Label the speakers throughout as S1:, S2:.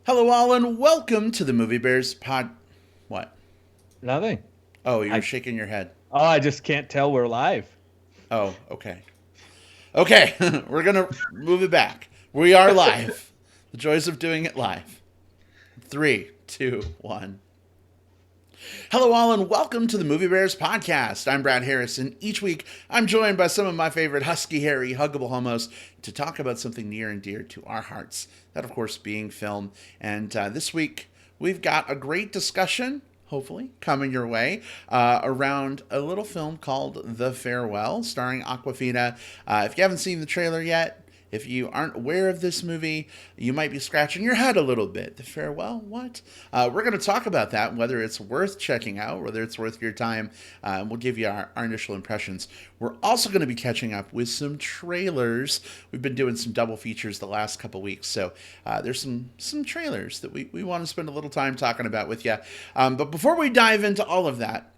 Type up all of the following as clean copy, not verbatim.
S1: Hello, all, and welcome to the Movie Bears pod. What?
S2: Nothing.
S1: Oh, you're
S2: I
S1: shaking your head.
S2: I just can't tell we're live.
S1: Oh, okay. Okay, we're gonna move it back. We are live. The joys of doing it live. Three, two, one. Hello, all, and welcome to the Movie Bears podcast. I'm Brad Harris, and each week I'm joined by some of my favorite husky, hairy, huggable homos to talk about something near and dear to our hearts. That, of course, being film. And this week we've got a great discussion, hopefully, coming your way around a little film called The Farewell, starring Awkwafina. If you haven't seen the trailer yet, if you aren't aware of this movie, you might be scratching your head a little bit. The Farewell? What? We're going to talk about that, whether it's worth checking out, whether it's worth your time. We'll give you our initial impressions. We're also going to be catching up with some trailers. We've been doing some double features the last couple weeks, so there's some trailers that we want to spend a little time talking about with you. But before we dive into all of that,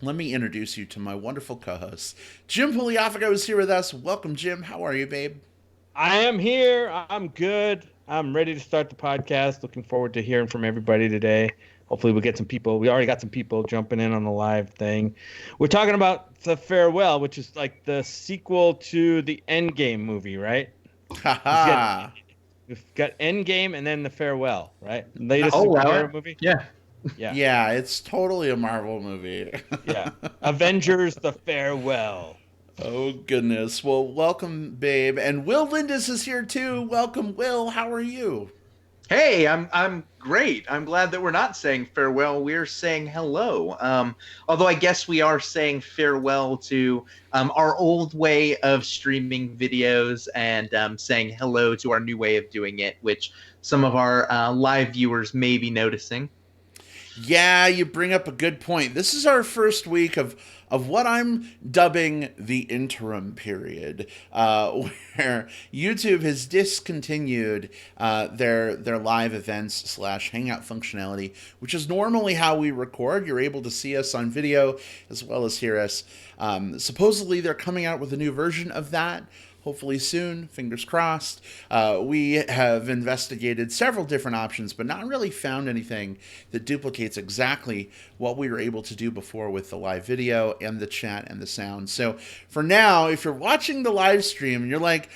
S1: let me introduce you to my wonderful co-hosts. Jim Pugliafico is here with us. Welcome, Jim. How are you, babe?
S2: I am here. I'm good. I'm ready to start the podcast. Looking forward to hearing from everybody today. Hopefully we'll get some people. We already got some people jumping in on the live thing. We're talking about The Farewell, which is like the sequel to the Endgame movie, right?
S1: Haha.
S2: We've got Endgame and then The Farewell, right? Latest
S3: Oh, wow.
S2: superhero movie.
S3: Yeah.
S2: Yeah.
S1: Yeah, it's totally a Marvel movie.
S2: Yeah. Avengers: The Farewell.
S1: Oh, goodness. Well, welcome, babe. And Will Lindis is here, too. Welcome, Will. How are you?
S3: Hey, I'm great. I'm glad that we're not saying farewell. We're saying hello. Although I guess we are saying farewell to our old way of streaming videos and saying hello to our new way of doing it, which some of our live viewers may be noticing.
S1: Yeah, you bring up a good point. This is our first week of what I'm dubbing the interim period, where YouTube has discontinued their live events slash hangout functionality, which is normally how we record. You're able to see us on video as well as hear us. Supposedly, they're coming out with a new version of that. Hopefully soon, fingers crossed. We have investigated several different options, but not really found anything that duplicates exactly what we were able to do before with the live video and the chat and the sound. So for now, if you're watching the live stream and you're like,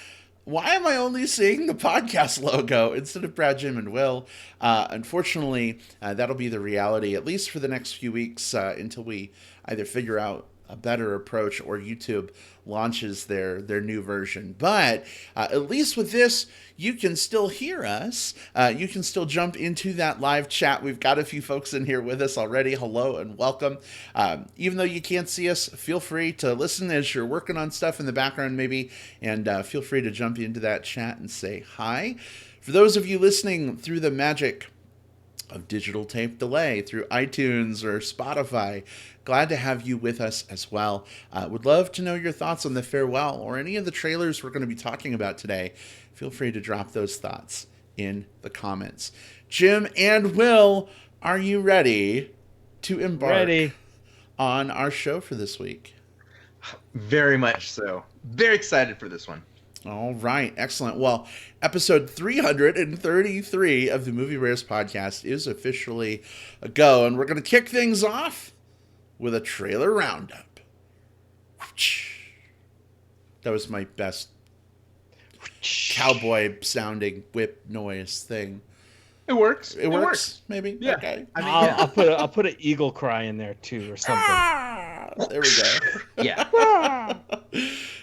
S1: why am I only seeing the podcast logo instead of Brad, Jim, and Will? Unfortunately, that'll be the reality, at least for the next few weeks until we either figure out a better approach or YouTube launches their new version. But at least with this, you can still hear us. You can still jump into that live chat. We've got a few folks in here with us already. Hello and welcome. Even though you can't see us, feel free to listen as you're working on stuff in the background maybe, and feel free to jump into that chat and say hi. For those of you listening through the magic of digital tape delay through iTunes or Spotify, glad to have you with us as well. Would love to know your thoughts on The Farewell or any of the trailers we're going to be talking about today. Feel free to drop those thoughts in the comments. Jim and Will, are you ready to embark on our show for this week?
S3: Very much so. Very excited for this one.
S1: All right, excellent. Well, episode 333 of the Movie Rares podcast is officially a go, and we're going to kick things off with a trailer roundup. That was my best cowboy sounding whip noise thing.
S3: It works.
S1: It works. Maybe.
S3: Yeah.
S1: Okay.
S3: I mean,
S2: I'll put an eagle cry in there too or something.
S1: There we go.
S3: yeah.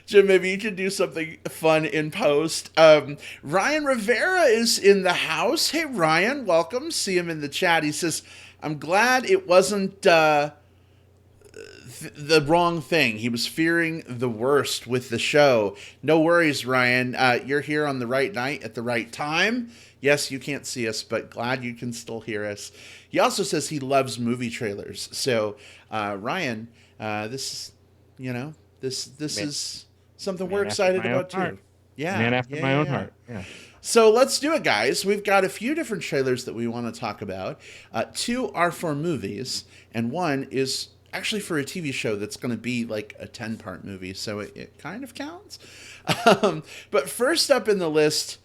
S1: Jim, maybe you can do something fun in post. Ryan Rivera is in the house. Hey, Ryan, welcome. See him in the chat. He says, I'm glad it wasn't the wrong thing. He was fearing the worst with the show. No worries, Ryan. You're here on the right night at the right time. Yes, you can't see us, but glad you can still hear us. He also says he loves movie trailers. So, Ryan, this is something we're excited about too. Yeah,
S2: man after my own heart. Yeah.
S1: So let's do it, guys. We've got a few different trailers that we want to talk about. Two are for movies, and one is actually for a TV show that's going to be like a 10-part movie, so it kind of counts. But first up in the list,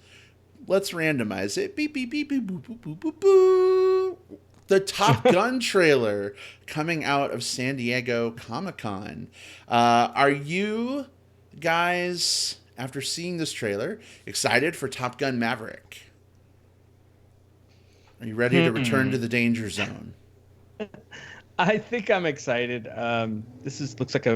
S1: let's randomize it. Beep, beep, beep, beep, boop, boop, boop, boop, boop. The Top Gun trailer coming out of San Diego Comic-Con. Are you guys, after seeing this trailer, excited for Top Gun Maverick? Are you ready to return to the danger zone?
S2: I think I'm excited. Looks like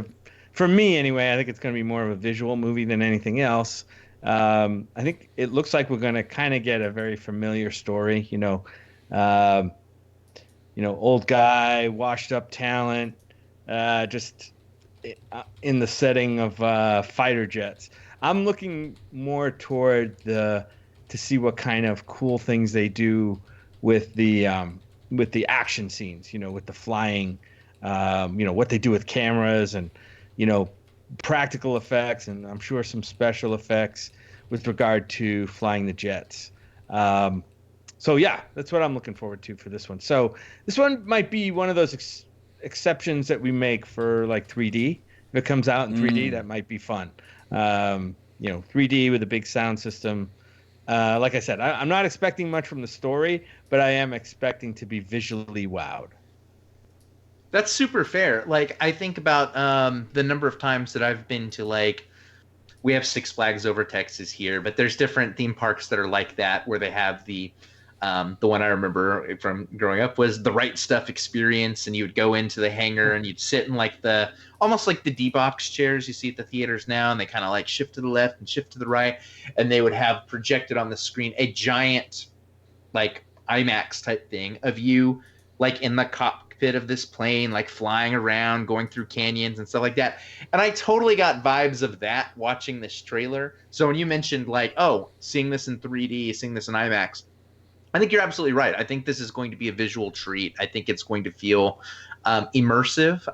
S2: for me anyway, I think it's going to be more of a visual movie than anything else. I think it looks like we're going to kind of get a very familiar story. Old guy, washed up talent, just in the setting of fighter jets. I'm looking more toward to see what kind of cool things they do with the action scenes, with the flying, what they do with cameras and, practical effects, and I'm sure some special effects with regard to flying the jets. So yeah, that's what I'm looking forward to for this one. So this one might be one of those exceptions that we make for like 3D. If it comes out in 3D, that might be fun. 3D with a big sound system. Like I said, I'm not expecting much from the story, but I am expecting to be visually wowed.
S3: That's super fair. Like, I think about the number of times that I've been to, like, we have Six Flags Over Texas here, but there's different theme parks that are like that, where they have the one I remember from growing up was the Right Stuff experience, and you would go into the hangar and you'd sit in like almost like the D-box chairs you see at the theaters now, and they kind of like shift to the left and shift to the right, and they would have projected on the screen a giant like IMAX type thing of you like in the cockpit of this plane, like flying around, going through canyons and stuff like that. And I totally got vibes of that watching this trailer. So when you mentioned like, oh, seeing this in 3D, seeing this in IMAX, I think you're absolutely right. I think this is going to be a visual treat. I think it's going to feel immersive.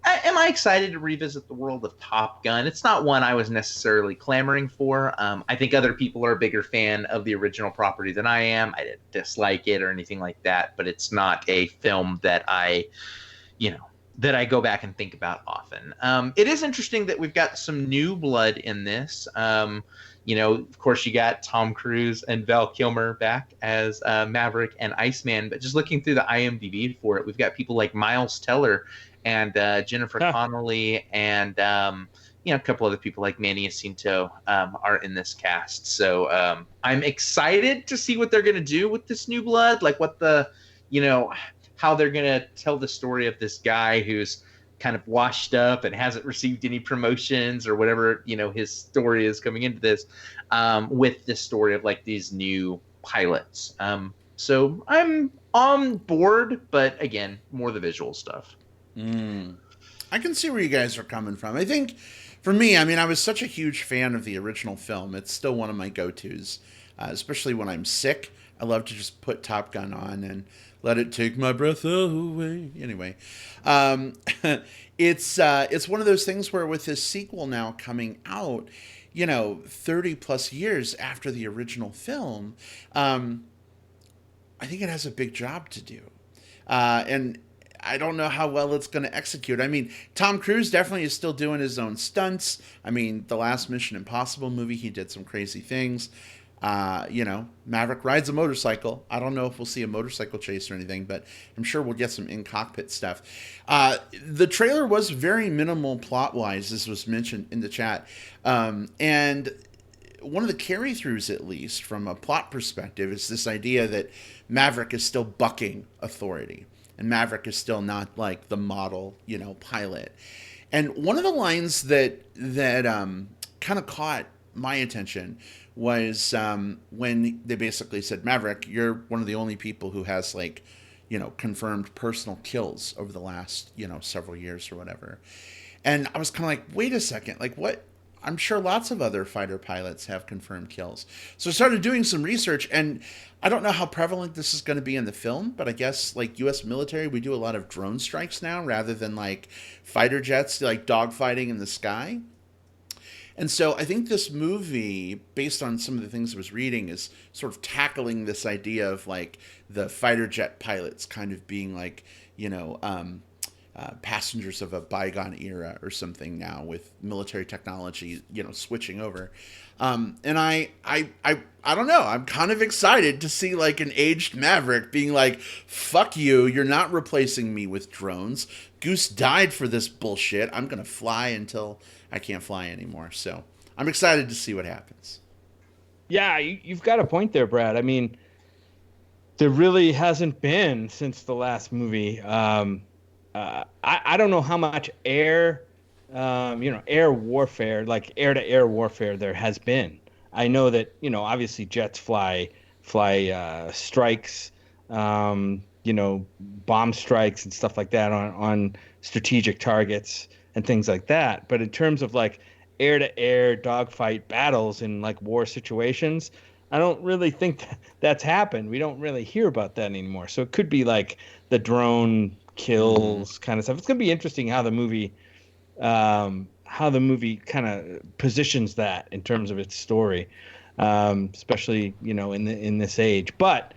S3: Am I excited to revisit the world of Top Gun? It's not one I was necessarily clamoring for. I think other people are a bigger fan of the original property than I am. I didn't dislike it or anything like that, but it's not a film that I go back and think about often. It is interesting that we've got some new blood in this. Of course, you got Tom Cruise and Val Kilmer back as Maverick and Iceman. But just looking through the IMDb for it, we've got people like Miles Teller and Jennifer Connelly and a couple other people like Manny Jacinto are in this cast. So I'm excited to see what they're going to do with this new blood, like what how they're going to tell the story of this guy who's kind of washed up and hasn't received any promotions or whatever, his story is coming into this, with this story of like these new pilots. So I'm on board, but again, more the visual stuff.
S1: I can see where you guys are coming from. I think for me, I was such a huge fan of the original film. It's still one of my go-tos, especially when I'm sick. I love to just put Top Gun on and let it take my breath away. Anyway, it's one of those things where with this sequel now coming out, 30 plus years after the original film, I think it has a big job to do. And I don't know how well it's going to execute. Tom Cruise definitely is still doing his own stunts. The last Mission Impossible movie, he did some crazy things. Maverick rides a motorcycle. I don't know if we'll see a motorcycle chase or anything, but I'm sure we'll get some in-cockpit stuff. The trailer was very minimal plot-wise, as was mentioned in the chat. And one of the carry-throughs, at least, from a plot perspective, is this idea that Maverick is still bucking authority. And Maverick is still not like the model, pilot. And one of the lines that kind of caught my attention was when they basically said, Maverick, you're one of the only people who has confirmed personal kills over the last, several years or whatever. And I was kind of like, wait a second, like what? I'm sure lots of other fighter pilots have confirmed kills. So I started doing some research, and I don't know how prevalent this is going to be in the film, but I guess U.S. military, we do a lot of drone strikes now rather than fighter jets, dogfighting in the sky. And so I think this movie, based on some of the things I was reading, is sort of tackling this idea of the fighter jet pilots kind of being passengers of a bygone era or something now with military technology, switching over. And I don't know. I'm kind of excited to see like an aged Maverick being like, "Fuck you! You're not replacing me with drones. Goose died for this bullshit. I'm gonna fly until I can't fly anymore." So I'm excited to see what happens.
S2: Yeah, you've got a point there, Brad. I mean, there really hasn't been since the last movie. I don't know how much air warfare, like air-to-air warfare, there has been. I know that obviously jets fly strikes, bomb strikes and stuff like that on strategic targets and things like that. But in terms of like air-to-air dogfight battles in like war situations, I don't really think that's happened. We don't really hear about that anymore. So it could be like the drone kills kind of stuff. It's gonna be interesting how the movie kind of positions that in terms of its story, especially in this age. But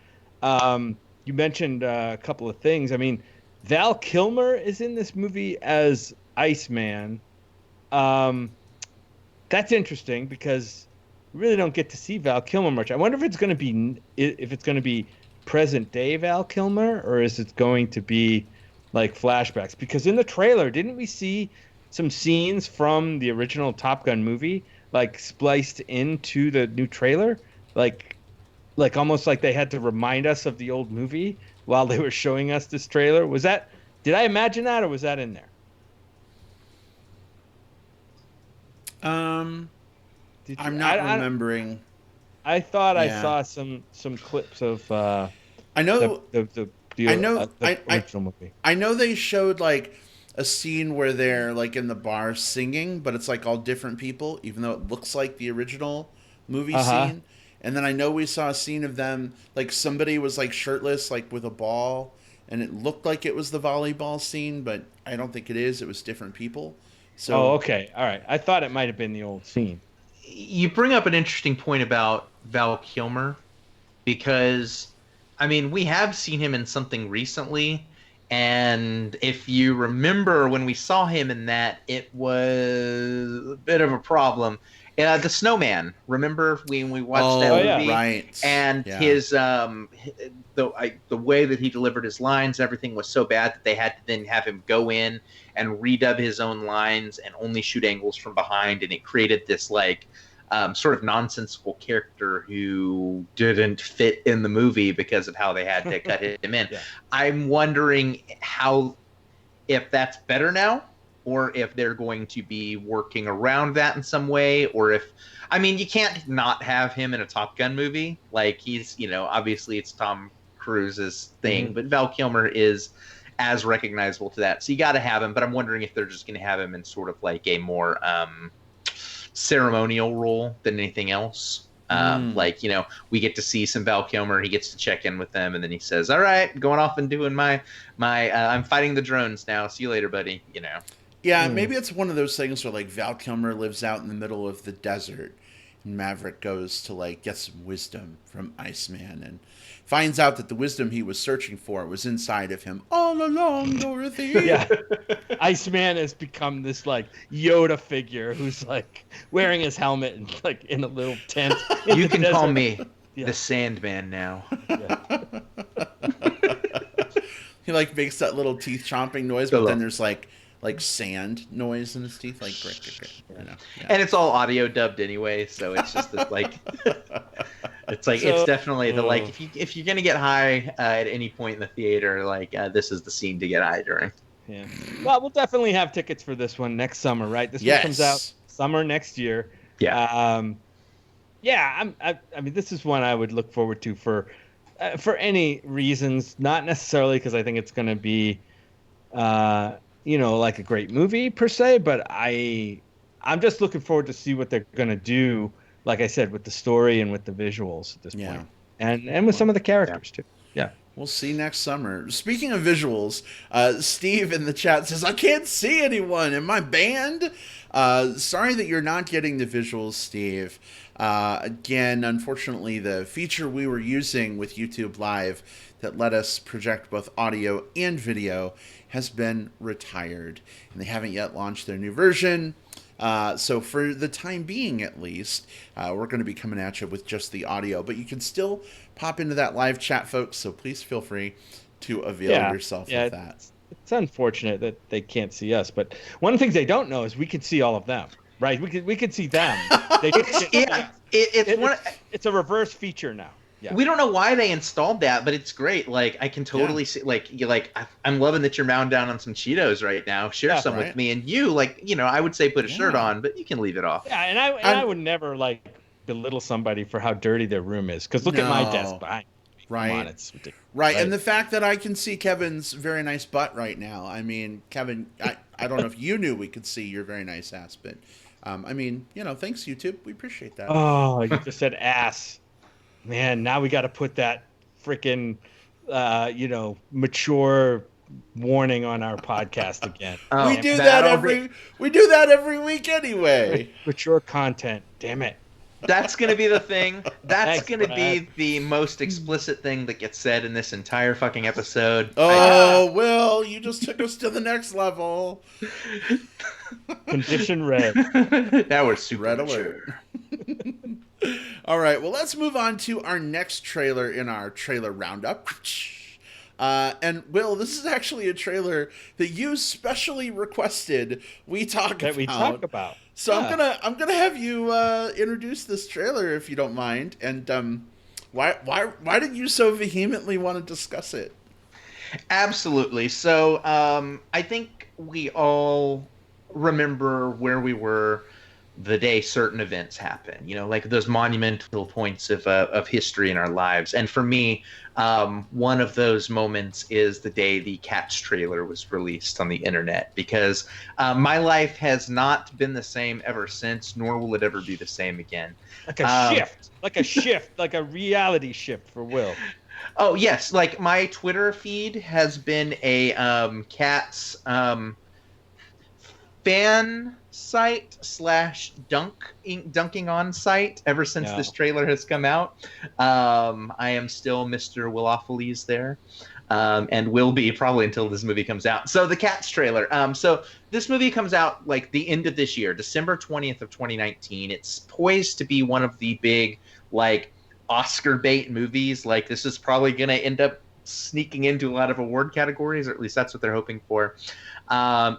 S2: you mentioned a couple of things. I mean, Val Kilmer is in this movie as Iceman. That's interesting because we really don't get to see Val Kilmer much. I wonder if it's going to be present day Val Kilmer, or is it going to be like flashbacks? Because in the trailer, didn't we see some scenes from the original Top Gun movie like spliced into the new trailer, like almost like they had to remind us of the old movie while they were showing us this trailer? Did I imagine that, or was that in there?
S1: I'm not remembering.
S2: I thought I saw some clips of
S1: I know
S2: the original movie.
S1: I know they showed like a scene where they're like in the bar singing, but it's like all different people, even though it looks like the original movie scene. And then I know we saw a scene of them, like somebody was like shirtless, like with a ball, and it looked like it was the volleyball scene, but I don't think it is. It was different people. So,
S2: okay. All right. I thought it might have been the old scene.
S3: You bring up an interesting point about Val Kilmer, because, I mean, we have seen him in something recently, and if you remember when we saw him in that, it was a bit of a problem. The Snowman. Remember when we watched that movie?
S1: Right.
S3: And his the way that he delivered his lines, everything was so bad that they had to then have him go in and redub his own lines and only shoot angles from behind, and it created this like sort of nonsensical character who didn't fit in the movie because of how they had to cut him in. Yeah. I'm wondering if that's better now, or if they're going to be working around that in some way, or if, I mean, you can't not have him in a Top Gun movie. Like, he's, obviously it's Tom Cruise's thing, but Val Kilmer is as recognizable to that. So you got to have him, but I'm wondering if they're just going to have him in sort of like a more ceremonial role than anything else. Like, we get to see some Val Kilmer, he gets to check in with them, and then he says, "All right, going off and doing my I'm fighting the drones now. See you later, buddy."
S1: Yeah, maybe it's one of those things where like Val Kilmer lives out in the middle of the desert, and Maverick goes to like get some wisdom from Iceman, and finds out that the wisdom he was searching for was inside of him all along, Dorothy.
S2: Yeah, Iceman has become this like Yoda figure who's like wearing his helmet and like in a little tent.
S3: You can call me the Sandman now.
S2: Yeah.
S1: He like makes that little teeth chomping noise, but then there's like sand noise in his teeth, like brick. Yeah.
S3: And it's all audio dubbed anyway, so it's just this, like it's like it's definitely the like if you're gonna get high at any point in the theater, like this is the scene to get high during.
S2: Yeah. Well, we'll definitely have tickets for this one next summer, right? This one comes out summer next year.
S3: Yeah.
S2: I mean, this is one I would look forward to for any reasons, not necessarily because I think it's going to be, like a great movie per se, but I'm just looking forward to see what they're going to do, like I said, with the story and with the visuals at this point. And with some of the characters too. Yeah.
S1: We'll see next summer. Speaking of visuals, Steve in the chat says, "I can't see anyone. Am I banned?" Sorry that you're not getting the visuals, Steve. Again, unfortunately, the feature we were using with YouTube Live that let us project both audio and video has been retired, and they haven't yet launched their new version. So for the time being, at least, we're going to be coming at you with just the audio, but you can still pop into that live chat, folks. So please feel free to avail yourself of that.
S2: It's unfortunate that they can't see us, but one of the things they don't know is we can see all of them, right? We can see them. It's a reverse feature now. Yeah.
S3: We don't know why they installed that, but it's great. Like, I can totally see, I'm loving that you're mowing down on some Cheetos right now. Share some with me. And you, I would say put a shirt on, but you can leave it off.
S2: Yeah, and I would never, belittle somebody for how dirty their room is. Because look at my desk behind me.
S1: Right.
S2: Come on, it's ridiculous.
S1: Right, and the fact that I can see Kevin's very nice butt right now. I mean, Kevin, I don't know if you knew we could see your very nice ass, but, thanks, YouTube. We appreciate that.
S2: Oh, you just said ass. Man, now we got to put that freaking, mature warning on our podcast again.
S1: We do that every week anyway.
S2: Mature content. Damn it.
S3: That's going to be the thing. That's going to be the most explicit thing that gets said in this entire fucking episode.
S1: Oh, Will, you just took us to the next level.
S2: Condition red.
S3: That was super
S1: red alert. All right, well, let's move on to our next trailer in our trailer roundup. And Will, this is actually a trailer that you specially requested we talk about. So I'm gonna have you introduce this trailer if you don't mind. And why did you so vehemently want to discuss it?
S3: Absolutely. So I think we all remember where we were the day certain events happen, like those monumental points of history in our lives. And for me, one of those moments is the day the Cats trailer was released on the internet, because my life has not been the same ever since, nor will it ever be the same again.
S2: Like a shift, like a reality shift for Will.
S3: Oh, yes. Like, my Twitter feed has been a Cats fan site / dunking on site ever since this trailer has come out. I am still Mr. Willophiles there, and will be probably until this movie comes out. So the Cats trailer. So this movie comes out the end of this year, December 20th of 2019. It's poised to be one of the big Oscar bait movies. This is probably going to end up sneaking into a lot of award categories, or at least that's what they're hoping for.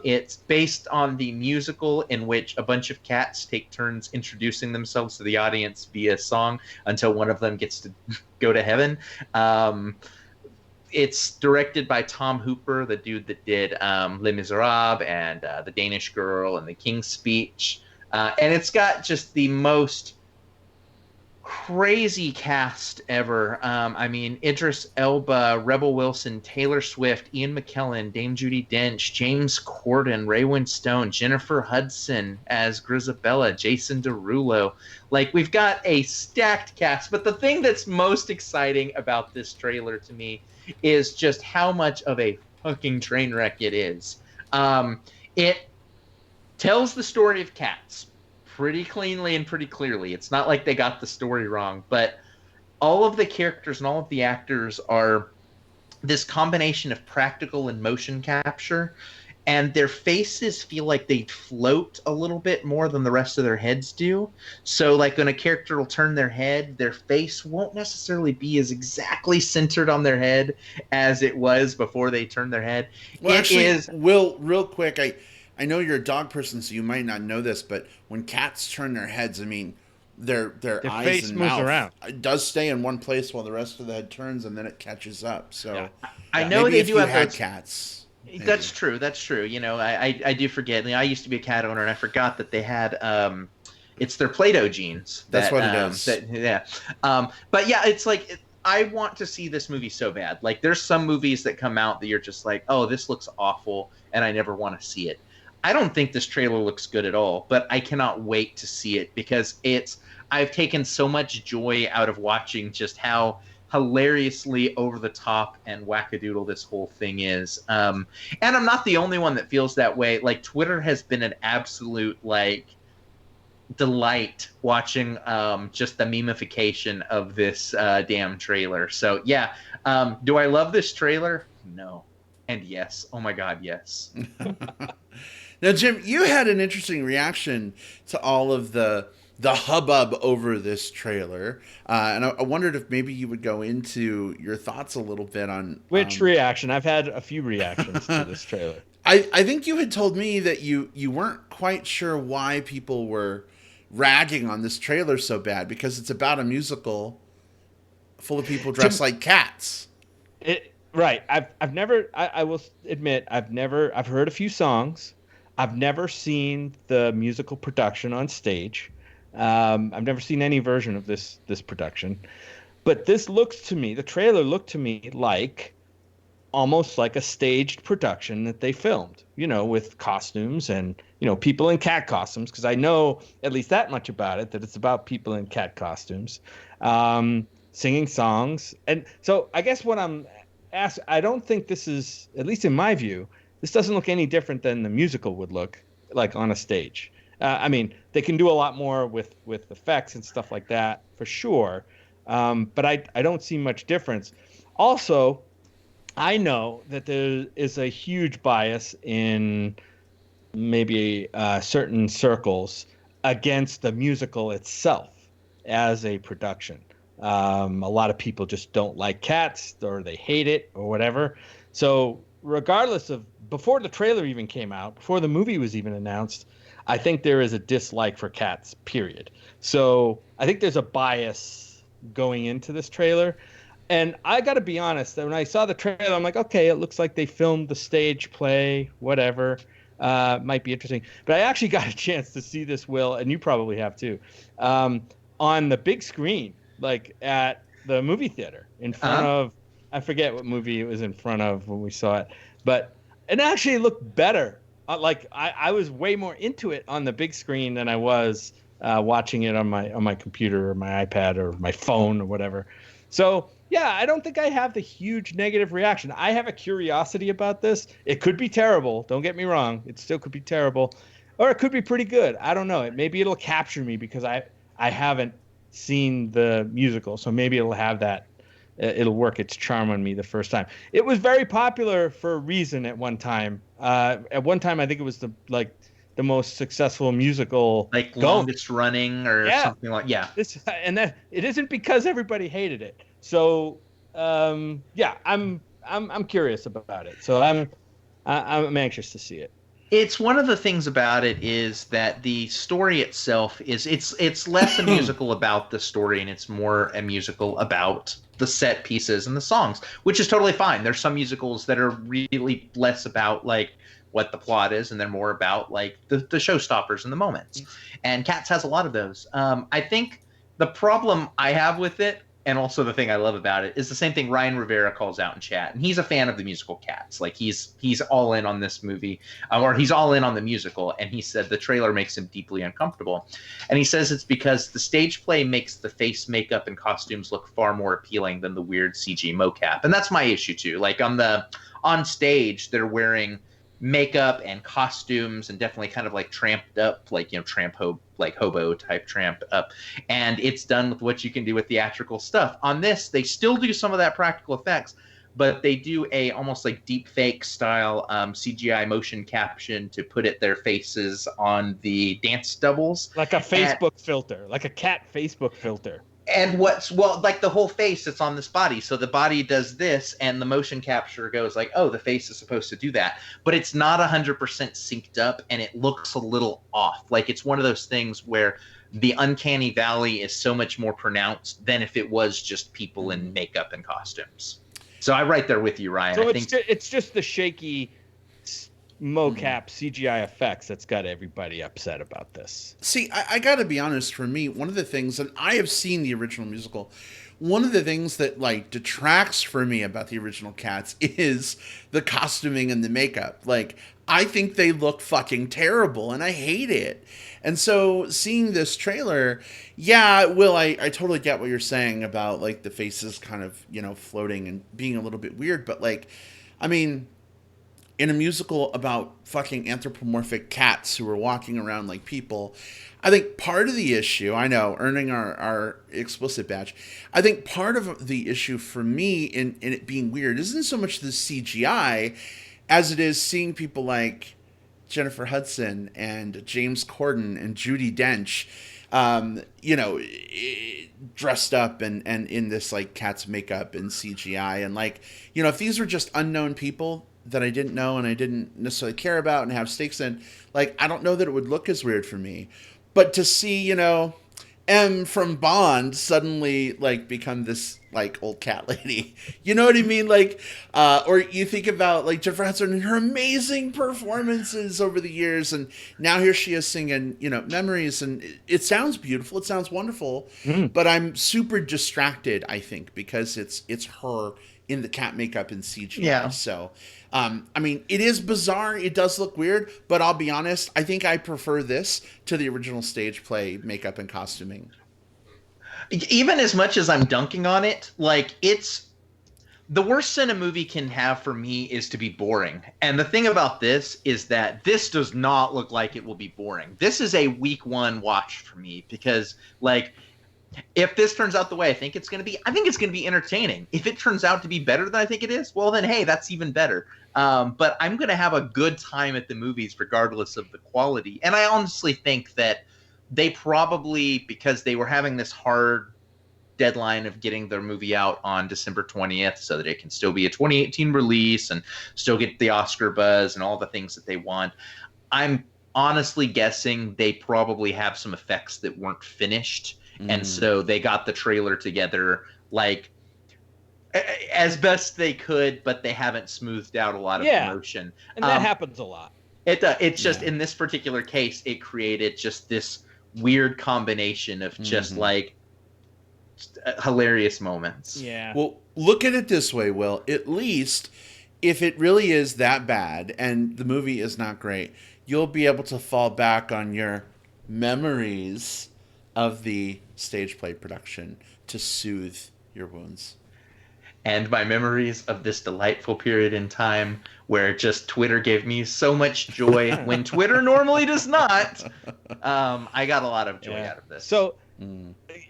S3: It's based on the musical in which a bunch of cats take turns introducing themselves to the audience via song until one of them gets to go to heaven. It's directed by Tom Hooper, the dude that did Les Miserables and The Danish Girl and The King's Speech. And it's got just the most crazy cast ever. Idris Elba, Rebel Wilson, Taylor Swift, Ian McKellen, Dame Judi Dench, James Corden, Ray Winstone, Jennifer Hudson as Grisabella, Jason Derulo. We've got a stacked cast. But the thing that's most exciting about this trailer to me is just how much of a fucking train wreck it is. It tells the story of cats pretty cleanly and pretty clearly. It's not like they got the story wrong, but all of the characters and all of the actors are this combination of practical and motion capture, and their faces feel like they float a little bit more than the rest of their heads do. So when a character will turn their head, their face won't necessarily be as exactly centered on their head as it was before they turned their head.
S1: Well, Will, real quick, I know you're a dog person, so you might not know this, but when cats turn their heads, their eyes
S2: face
S1: and
S2: moves
S1: mouth
S2: around.
S1: It does stay in one place while the rest of the head turns, and then it catches up. So
S3: I know they do have
S1: had cats.
S3: Maybe. That's true. I do forget. I used to be a cat owner, and I forgot that they had it's their Play-Doh genes.
S1: That's what it is.
S3: But yeah, it's I want to see this movie so bad. There's some movies that come out that you're just oh, this looks awful, and I never want to see it. I don't think this trailer looks good at all, but I cannot wait to see it, because I've taken so much joy out of watching just how hilariously over the top and wackadoodle this whole thing is. And I'm not the only one that feels that way. Like, Twitter has been an absolute, like, delight watching just the memification of this damn trailer. So yeah, do I love this trailer? No. And yes. Oh my god, yes.
S1: Now, Jim, you had an interesting reaction to all of the hubbub over this trailer, and I wondered if maybe you would go into your thoughts a little bit on
S2: which reaction. I've had a few reactions to this trailer.
S1: I think you had told me that you weren't quite sure why people were ragging on this trailer so bad, because it's about a musical full of people dressed like cats.
S2: Right. I will admit, I've heard a few songs. I've never seen the musical production on stage. I've never seen any version of this production. But this looks to me, the trailer looked to me like almost like a staged production that they filmed, with costumes and, people in cat costumes, because I know at least that much about it, that it's about people in cat costumes, singing songs. And so I guess what I'm asking, I don't think this is, at least in my view, this doesn't look any different than the musical would look like on a stage. I mean, they can do a lot more with effects and stuff like that, for sure. But I don't see much difference. Also, I know that there is a huge bias in maybe certain circles against the musical itself as a production. A lot of people just don't like cats, or they hate it, or whatever. So regardless of, before the trailer even came out, before the movie was even announced, I think there is a dislike for cats, period. So I think there's a bias going into this trailer. And I got to be honest, when I saw the trailer, I'm like, okay, it looks like they filmed the stage play, whatever. Might be interesting. But I actually got a chance to see this, Will, and you probably have too, on the big screen, like at the movie theater in front of, I forget what movie it was in front of when we saw it, but it actually looked better. Like I was way more into it on the big screen than I was watching it on my computer or my iPad or my phone or whatever. So yeah, I don't think I have the huge negative reaction. I have a curiosity about this. It could be terrible. Don't get me wrong. It still could be terrible, or it could be pretty good. I don't know. Maybe it'll capture me because I haven't seen the musical, so maybe it'll have that. It'll work its charm on me the first time. It was very popular for a reason at one time. At one time, I think it was the most successful musical,
S3: like longest running or something like
S2: and that it isn't because everybody hated it. So I'm curious about it. So I'm anxious to see it.
S3: It's one of the things about it is that the story itself is it's less a musical about the story, and it's more a musical about the set pieces and the songs, which is totally fine. There's some musicals that are really less about like what the plot is, and they're more about like the showstoppers and the moments. And Cats has a lot of those. I think the problem I have with it, and also the thing I love about it, is the same thing Ryan Rivera calls out in chat. And he's a fan of the musical Cats. Like he's all in on this movie, or he's all in on the musical. And he said the trailer makes him deeply uncomfortable. And he says it's because the stage play makes the face makeup and costumes look far more appealing than the weird CG mocap. And that's my issue too. Like on stage, they're wearing makeup and costumes and definitely kind of like tramped up, like, hobo type tramp up, and it's done with what you can do with theatrical stuff. On this, they still do some of that practical effects, but they do a almost like deep fake style CGI motion caption to put their faces on the dance doubles,
S2: like a Facebook filter, like a cat Facebook filter.
S3: And like the whole face that's on this body. So the body does this, and the motion capture goes like, oh, the face is supposed to do that. But it's not 100% synced up, and it looks a little off. Like it's one of those things where the uncanny valley is so much more pronounced than if it was just people in makeup and costumes. So I'm right there with you, Ryan.
S2: So it's just the shaky, mocap CGI effects that's got everybody upset about this.
S1: See, I got to be honest. For me, one of the things, and I have seen the original musical, one of the things that like detracts for me about the original Cats is the costuming and the makeup. Like, I think they look fucking terrible, and I hate it. And so seeing this trailer, yeah, Will, I totally get what you're saying about like the faces kind of, you know, floating and being a little bit weird. But like, I mean, in a musical about fucking anthropomorphic cats who are walking around like people, I think part of the issue, I know, earning our explicit badge, I think part of the issue for me in it being weird isn't so much the CGI as it is seeing people like Jennifer Hudson and James Corden and Judi Dench, you know, dressed up and in this like cat's makeup and CGI. And like, you know, if these were just unknown people that I didn't know and I didn't necessarily care about and have stakes in, like, I don't know that it would look as weird for me. But to see, you know, M from Bond suddenly like become this like old cat lady, you know what I mean? Like, or you think about like Jennifer Hudson and her amazing performances over the years, and now here she is singing, you know, Memories, and it sounds beautiful, it sounds wonderful, but I'm super distracted, I think, because it's her in the cat makeup and CGI.
S3: Yeah.
S1: So, I mean, it is bizarre. It does look weird, but I'll be honest, I think I prefer this to the original stage play makeup and costuming.
S3: Even as much as I'm dunking on it, like, it's the worst sin a movie can have for me is to be boring. And the thing about this is that this does not look like it will be boring. This is a week one watch for me because, like, if this turns out the way I think it's going to be, I think it's going to be entertaining. If it turns out to be better than I think it is, well, then, hey, that's even better. But I'm going to have a good time at the movies regardless of the quality. And I honestly think that they probably, because they were having this hard deadline of getting their movie out on December 20th so that it can still be a 2018 release and still get the Oscar buzz and all the things that they want, I'm honestly guessing they probably have some effects that weren't finished. And so they got the trailer together like as best they could, but they haven't smoothed out a lot of emotion.
S2: And that happens a lot.
S3: It's just in this particular case, it created just this weird combination of just like hilarious moments.
S2: Yeah.
S1: Well, look at it this way, Will. At least if it really is that bad and the movie is not great, you'll be able to fall back on your memories of the stage play production to soothe your wounds.
S3: And my memories of this delightful period in time where just Twitter gave me so much joy when Twitter normally does not. I got a lot of joy out of this.
S2: So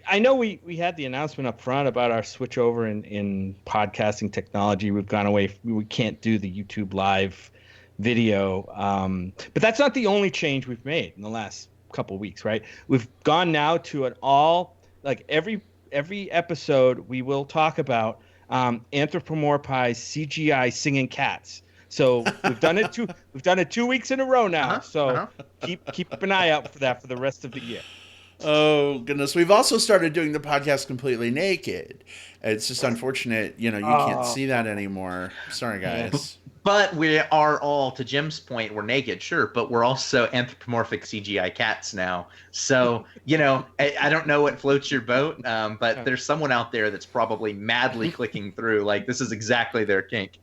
S2: I know we had the announcement up front about our switch over in podcasting technology. We've gone away. We can't do the YouTube live video. But that's not the only change we've made in the last couple weeks, right? We've gone now to an all, like every episode we will talk about anthropomorphized CGI singing cats. So we've done it 2 weeks in a row now. Keep an eye out for that for the rest of the year.
S1: Oh goodness, we've also started doing the podcast completely naked. It's just unfortunate, you know, you can't see that anymore. Sorry, guys.
S3: But we are all, to Jim's point, we're naked, sure, but we're also anthropomorphic CGI cats now. So, you know, I don't know what floats your boat, but there's someone out there that's probably madly clicking through. Like, this is exactly their kink.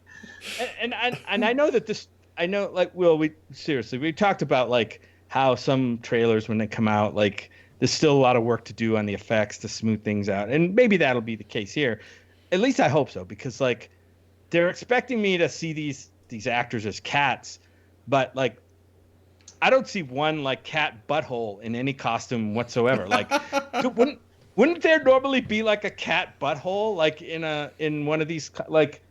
S2: And I know that this, I know, like, Will, we talked about, like, how some trailers, when they come out, like, there's still a lot of work to do on the effects to smooth things out. And maybe that'll be the case here. At least I hope so, because, like, they're expecting me to see these actors as cats, but like I don't see one like cat butthole in any costume whatsoever. Like wouldn't there normally be like a cat butthole like in one of these, like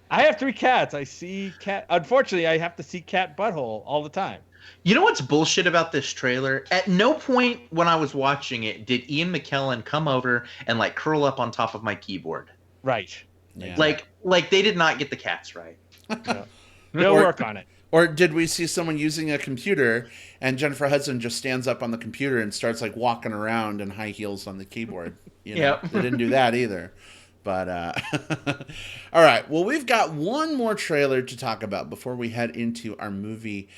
S2: I have 3 cats. I see cat, unfortunately I have to see cat butthole all the time.
S3: You know what's bullshit about this trailer? At no point when I was watching it did Ian McKellen come over and like curl up on top of my keyboard.
S2: Right.
S1: Yeah.
S3: Like they did not get the cats right.
S2: No. They'll work on it.
S1: Or did we see someone using a computer and Jennifer Hudson just stands up on the computer and starts like walking around in high heels on the keyboard? You know, They didn't do that either. But all right, well, we've got one more trailer to talk about before we head into our movie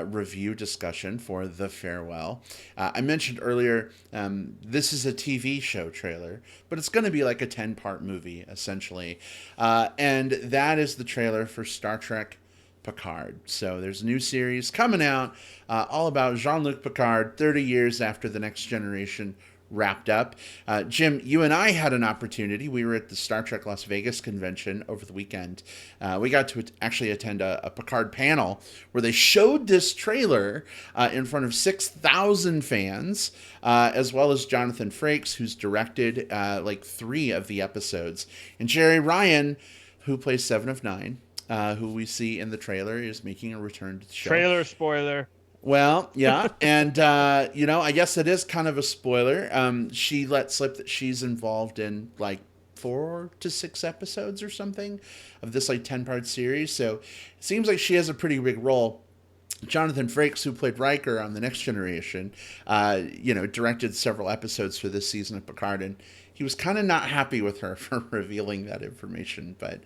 S1: review discussion for The Farewell. I mentioned earlier, this is a TV show trailer, but it's going to be like a 10-part movie, essentially. And that is the trailer for Star Trek Picard. So there's a new series coming out all about Jean-Luc Picard 30 years after The Next Generation wrapped up. Jim, you and I had an opportunity. We were at the Star Trek Las Vegas convention over the weekend. We got to actually attend a Picard panel where they showed this trailer in front of 6,000 fans, as well as Jonathan Frakes, who's directed like 3 of the episodes. And Jerry Ryan, who plays Seven of Nine, who we see in the trailer, is making a return to the show.
S2: Trailer spoiler.
S1: Well, yeah, and, I guess it is kind of a spoiler. She let slip that she's involved in, like, 4 to 6 episodes or something of this, like, 10-part series, so it seems like she has a pretty big role. Jonathan Frakes, who played Riker on The Next Generation, directed several episodes for this season of Picard, and he was kind of not happy with her for revealing that information, but,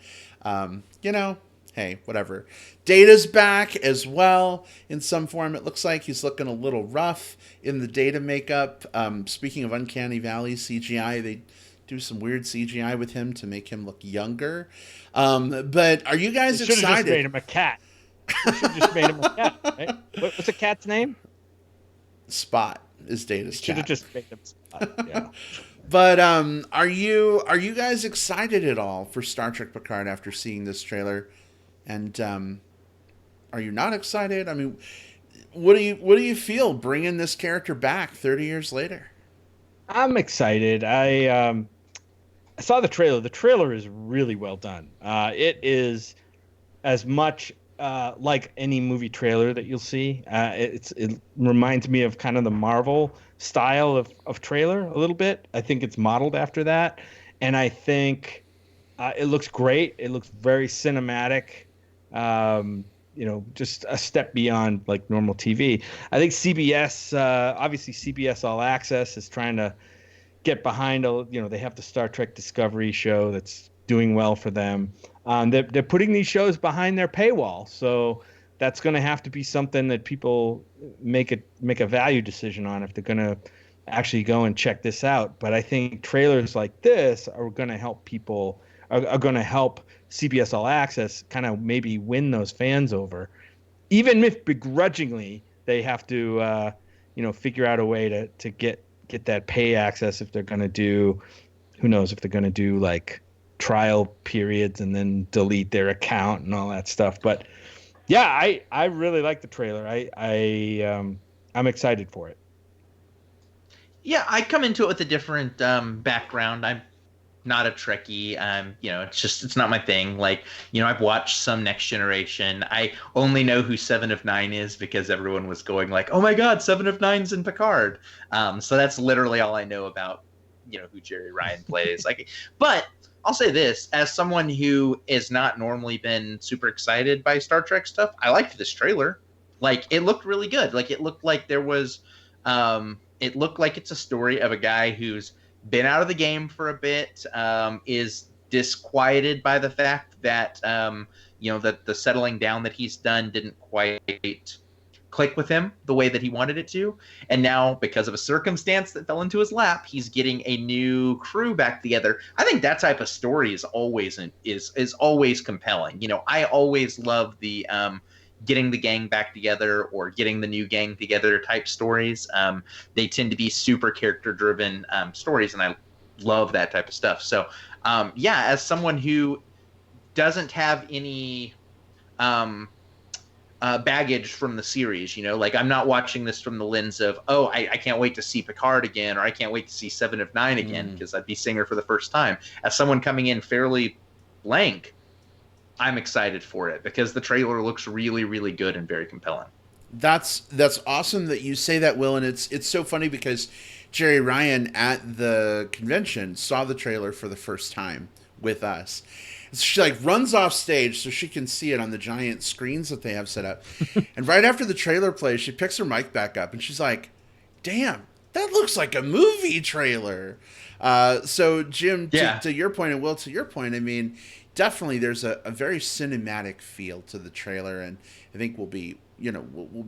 S1: hey, whatever. Data's back as well in some form. It looks like he's looking a little rough in the Data makeup. Speaking of Uncanny Valley CGI, they do some weird CGI with him to make him look younger. But are you guys excited?
S2: Should have just made him a cat. Should have just made him a cat, right? What's the cat's name?
S1: Spot is Data's cat.
S2: Should have just made him Spot, yeah.
S1: But are you guys excited at all for Star Trek Picard after seeing this trailer? And are you not excited? I mean, what do you feel bringing this character back 30 years later?
S2: I'm excited. I saw the trailer. The trailer is really well done. It is as much like any movie trailer that you'll see. It reminds me of kind of the Marvel style of trailer a little bit. I think it's modeled after that, and I think it looks great. It looks very cinematic. Just a step beyond like normal TV. I think CBS, obviously CBS All Access is trying to get behind, they have the Star Trek Discovery show that's doing well for them. They're putting these shows behind their paywall. So that's going to have to be something that people make a value decision on if they're going to actually go and check this out. But I think trailers like this are going to help people, are going to help CBS All Access kind of maybe win those fans over, even if begrudgingly they have to, figure out a way to get that pay access if they're going to do, who knows if they're going to do like trial periods and then delete their account and all that stuff. But yeah, I really like the trailer. I'm excited for it.
S3: Yeah, I come into it with a different background. I'm not a Trekkie. It's not my thing. Like, I've watched some Next Generation. I only know who Seven of Nine is because everyone was going like, oh my God, Seven of Nine's in Picard. So that's literally all I know about, who Jerry Ryan plays. But I'll say this, as someone who has not normally been super excited by Star Trek stuff, I liked this trailer. Like, it looked really good. Like, it looked like there was, it looked like it's a story of a guy who's been out of the game for a bit, is disquieted by the fact that that the settling down that he's done didn't quite click with him the way that he wanted it to, and now because of a circumstance that fell into his lap, he's getting a new crew back together. I think that type of story is always always compelling. I always love the getting the gang back together or getting the new gang together type stories. They tend to be super character driven stories, and I love that type of stuff. So as someone who doesn't have any baggage from the series, I'm not watching this from the lens of, I can't wait to see Picard again, or I can't wait to see Seven of Nine again, because I'd be seeing her for the first time. As someone coming in fairly blank, I'm excited for it because the trailer looks really, really good and very compelling.
S1: That's awesome that you say that, Will, and it's so funny because Jerry Ryan at the convention saw the trailer for the first time with us. She runs off stage so she can see it on the giant screens that they have set up. And right after the trailer plays, she picks her mic back up and she's like, damn, that looks like a movie trailer. So Jim,
S3: Yeah.
S1: to your point, and Will, to your point, I mean, definitely there's a very cinematic feel to the trailer, and I think we'll be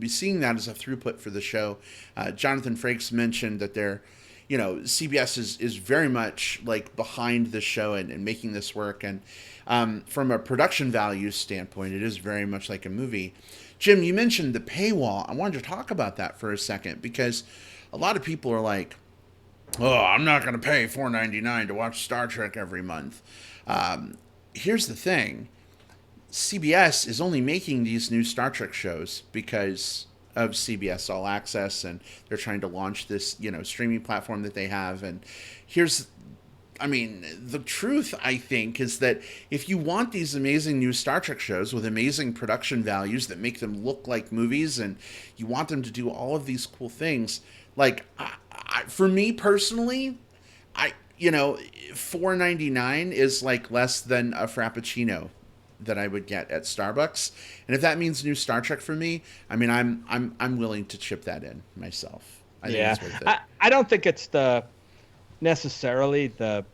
S1: seeing that as a throughput for the show. Jonathan Frakes mentioned that CBS is very much like behind the show and making this work, and from a production value standpoint, it is very much like a movie. Jim, you mentioned the paywall. I wanted to talk about that for a second because a lot of people are like, "Oh, I'm not going to pay $4.99 to watch Star Trek every month." Here's the thing: CBS is only making these new Star Trek shows because of CBS All Access, and they're trying to launch this, streaming platform that they have. And the truth, I think, is that if you want these amazing new Star Trek shows with amazing production values that make them look like movies, and you want them to do all of these cool things, like, for me personally, $4.99 is like less than a Frappuccino that I would get at Starbucks, and if that means new Star Trek for me, I'm willing to chip that in myself. I think it's worth it.
S2: I don't think it's necessarily the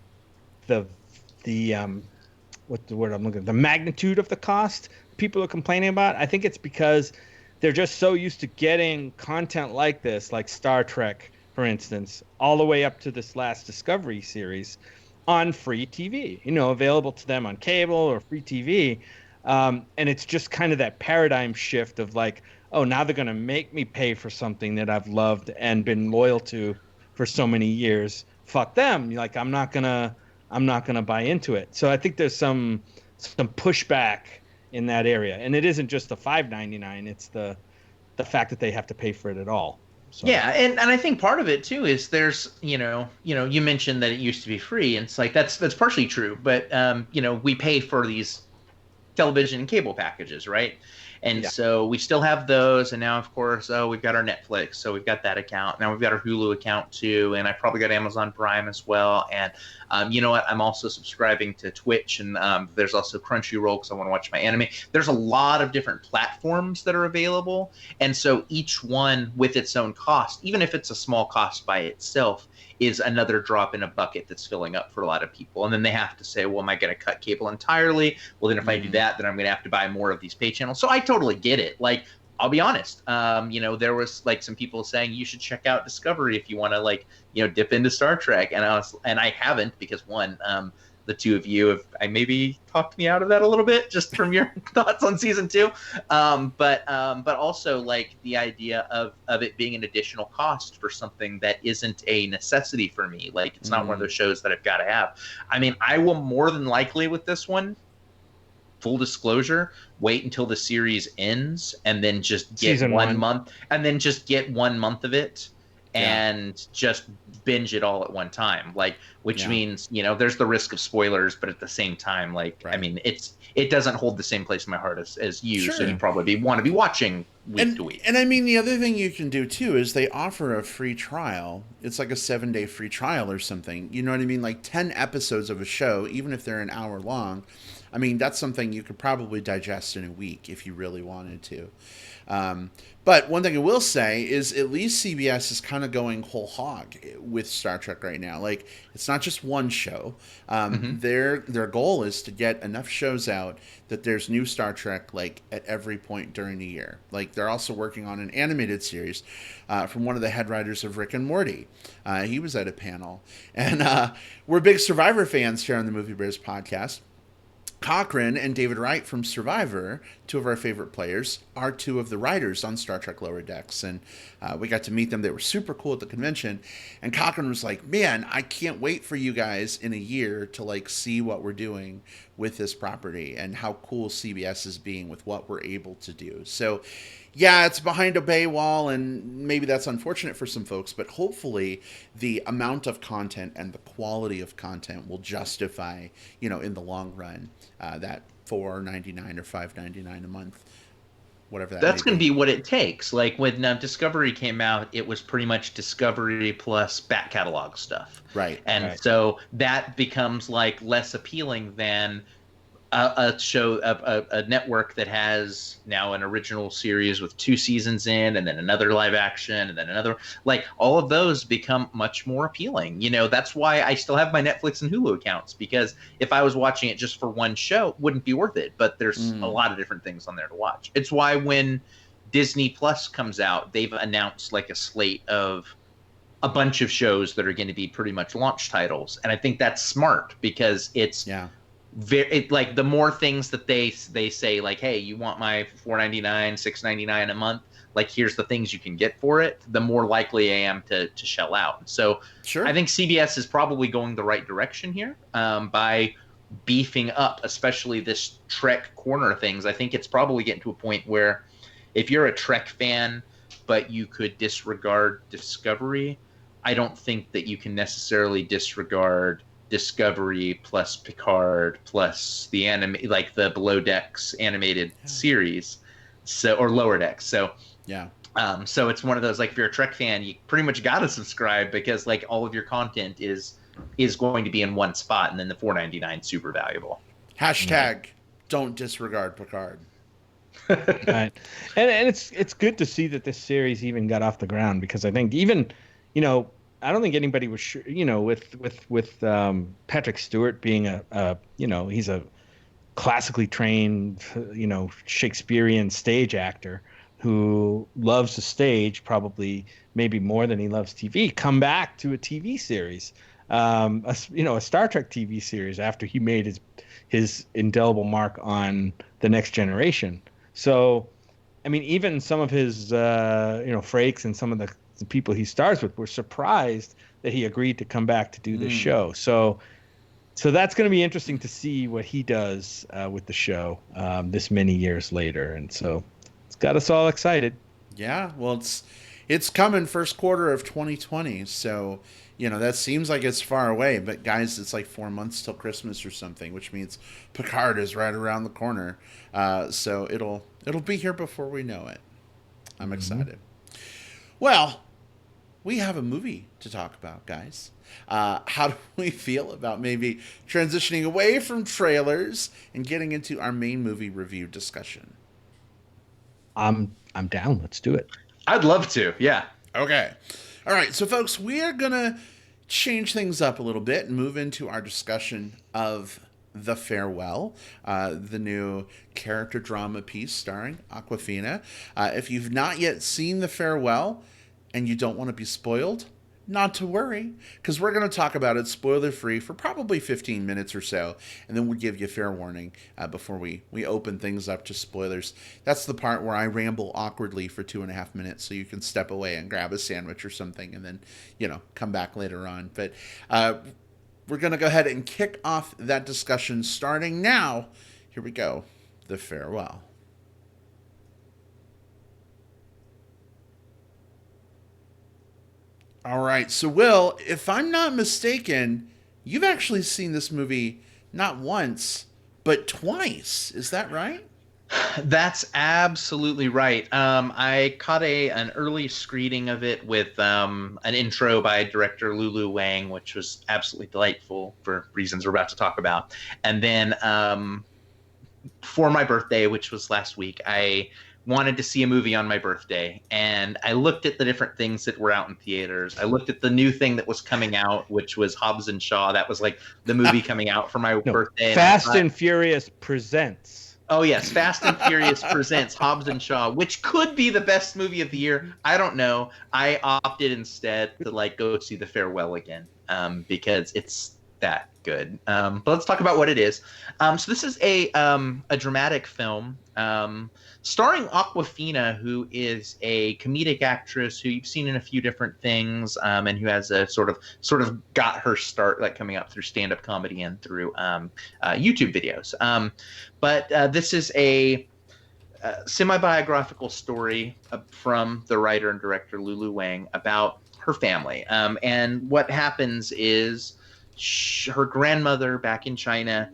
S2: what's the word I'm looking at? The magnitude of the cost people are complaining about. I think it's because they're just so used to getting content like this, like Star Trek, for instance, all the way up to this last Discovery series on free TV, available to them on cable or free TV. And it's just kind of that paradigm shift of like, oh, now they're going to make me pay for something that I've loved and been loyal to for so many years. Fuck them. Like, I'm not gonna buy into it. So I think there's some pushback in that area. And it isn't just the $5.99, it's the fact that they have to pay for it at all. So.
S3: Yeah, and I think part of it too is there's you mentioned that it used to be free, and it's like that's partially true, but we pay for these television and cable packages, right? And so we still have those, and now of course we've got our Netflix, so we've got that account. Now we've got our Hulu account too, and I probably got Amazon Prime as well. And you know what? I'm also subscribing to Twitch, and there's also Crunchyroll because I want to watch my anime. There's a lot of different platforms that are available, and so each one with its own cost, even if it's a small cost by itself, is another drop in a bucket that's filling up for a lot of people. And then they have to say, well, am I going to cut cable entirely? Well, then if I do that, then I'm going to have to buy more of these pay channels. So I totally get it. Like, I'll be honest. There was like some people saying you should check out Discovery if you want to dip into Star Trek. And I haven't because one, the two of you have maybe talked me out of that a little bit just from your thoughts on season 2. But also like the idea of it being an additional cost for something that isn't a necessity for me. Like, it's not one of those shows that I've got to have. I mean, I will more than likely with this one, full disclosure, wait until the series ends and then just get
S2: Season 1
S3: month and then just get 1 month of it and just binge it all at one time, which means there's the risk of spoilers, but at the same time, I mean, it doesn't hold the same place in my heart as you. Sure. So you probably want to be watching week to week.
S1: And I mean, the other thing you can do too is they offer a free trial. It's like a 7-day free trial or something. You know what I mean? Like 10 episodes of a show, even if they're an hour long. I mean, that's something you could probably digest in a week if you really wanted to. But one thing I will say is at least CBS is kind of going whole hog with Star Trek right now. Like, it's not just one show. Their goal is to get enough shows out that there's new Star Trek at every point during the year. Like, they're also working on an animated series from one of the head writers of Rick and Morty. He was at a panel. And we're big Survivor fans here on the Movie Bears podcast. Cochran and David Wright from Survivor, two of our favorite players, are two of the writers on Star Trek Lower Decks. And we got to meet them. They were super cool at the convention. And Cochran was like, man, I can't wait for you guys in a year to see what we're doing with this property and how cool CBS is being with what we're able to do. So yeah, it's behind a paywall, and maybe that's unfortunate for some folks, but hopefully the amount of content and the quality of content will justify, in the long run, that $4.99 or $5.99 a month, whatever
S3: that's going to be what it takes. Like when Discovery came out, it was pretty much Discovery plus back catalog stuff.
S1: Right.
S3: And so that becomes less appealing than a show, a network that has now an original series with 2 seasons in, and then another live action, and then another, like, all of those become much more appealing. You know, that's why I still have my Netflix and Hulu accounts, because if I was watching it just for one show, it wouldn't be worth it. But there's a lot of different things on there to watch. It's why when Disney Plus comes out, they've announced like a slate of a bunch of shows that are going to be pretty much launch titles, and I think that's smart, because it's like the more things that they say, like, hey, you want my $4.99, $6.99 a month, like, here's the things you can get for it, the more likely I am to shell out. So I think CBS is probably going the right direction here, by beefing up, especially this Trek corner things. I think it's probably getting to a point where if you're a Trek fan but you could disregard Discovery, I don't think that you can necessarily disregard Discovery plus Picard plus the like the Below Decks animated series, so, or Lower Decks. So so it's one of those, like, if you're a Trek fan, you pretty much got to subscribe, because like all of your content is going to be in one spot, and then the $4.99 super valuable.
S1: Hashtag don't disregard Picard.
S2: Right. And it's good to see that this series even got off the ground, because I think even, you know, I don't think anybody was sure, you know, with Patrick Stewart being a you know, he's a classically trained, you know, Shakespearean stage actor who loves the stage probably maybe more than he loves TV, come back to a TV series, a Star Trek TV series after he made his indelible mark on The Next Generation. So, I mean, even some of his, Frakes and some of the people he stars with were surprised that he agreed to come back to do this show. So that's going to be interesting to see what he does with the show this many years later. And so it's got us all excited.
S1: Yeah, well, it's coming first quarter of 2020. So, you know, that seems like it's far away, but guys, it's like 4 months till Christmas or something, which means Picard is right around the corner. So it'll be here before we know it. I'm excited. Well, we have a movie to talk about, guys. How do we feel about maybe transitioning away from trailers and getting into our main movie review discussion?
S2: I'm down. Let's do it.
S3: I'd love to. Yeah.
S1: Okay. All right. So, folks, we are going to change things up a little bit and move into our discussion of The Farewell, the new character drama piece starring Awkwafina. If you've not yet seen The Farewell and you don't want to be spoiled, not to worry, because we're going to talk about it spoiler-free for probably 15 minutes or so, and then we'll give you a fair warning before we open things up to spoilers. That's the part where I ramble awkwardly for 2.5 minutes, so you can step away and grab a sandwich or something, and then, come back later on. But we're going to go ahead and kick off that discussion starting now. Here we go. The Farewell. All right, so Will, if I'm not mistaken, you've actually seen this movie not once, but twice. Is that right?
S3: That's absolutely right. I caught an early screening of it with an intro by director Lulu Wang, which was absolutely delightful for reasons we're about to talk about. And then for my birthday, which was last week, I wanted to see a movie on my birthday, and I looked at the different things that were out in theaters. I looked at the new thing that was coming out, which was Hobbs and Shaw. That was like the movie coming out for my birthday.
S2: Fast and Furious presents.
S3: Oh yes, Fast and Furious presents Hobbs and Shaw, which could be the best movie of the year. I don't know. I opted instead to go see The Farewell again, because it's that good. But let's talk about what it is. So this is a dramatic film starring Awkwafina, who is a comedic actress who you've seen in a few different things, and who has a sort of got her start coming up through stand-up comedy and through YouTube videos. But this is a semi-biographical story from the writer and director Lulu Wang about her family. And what happens is her grandmother back in China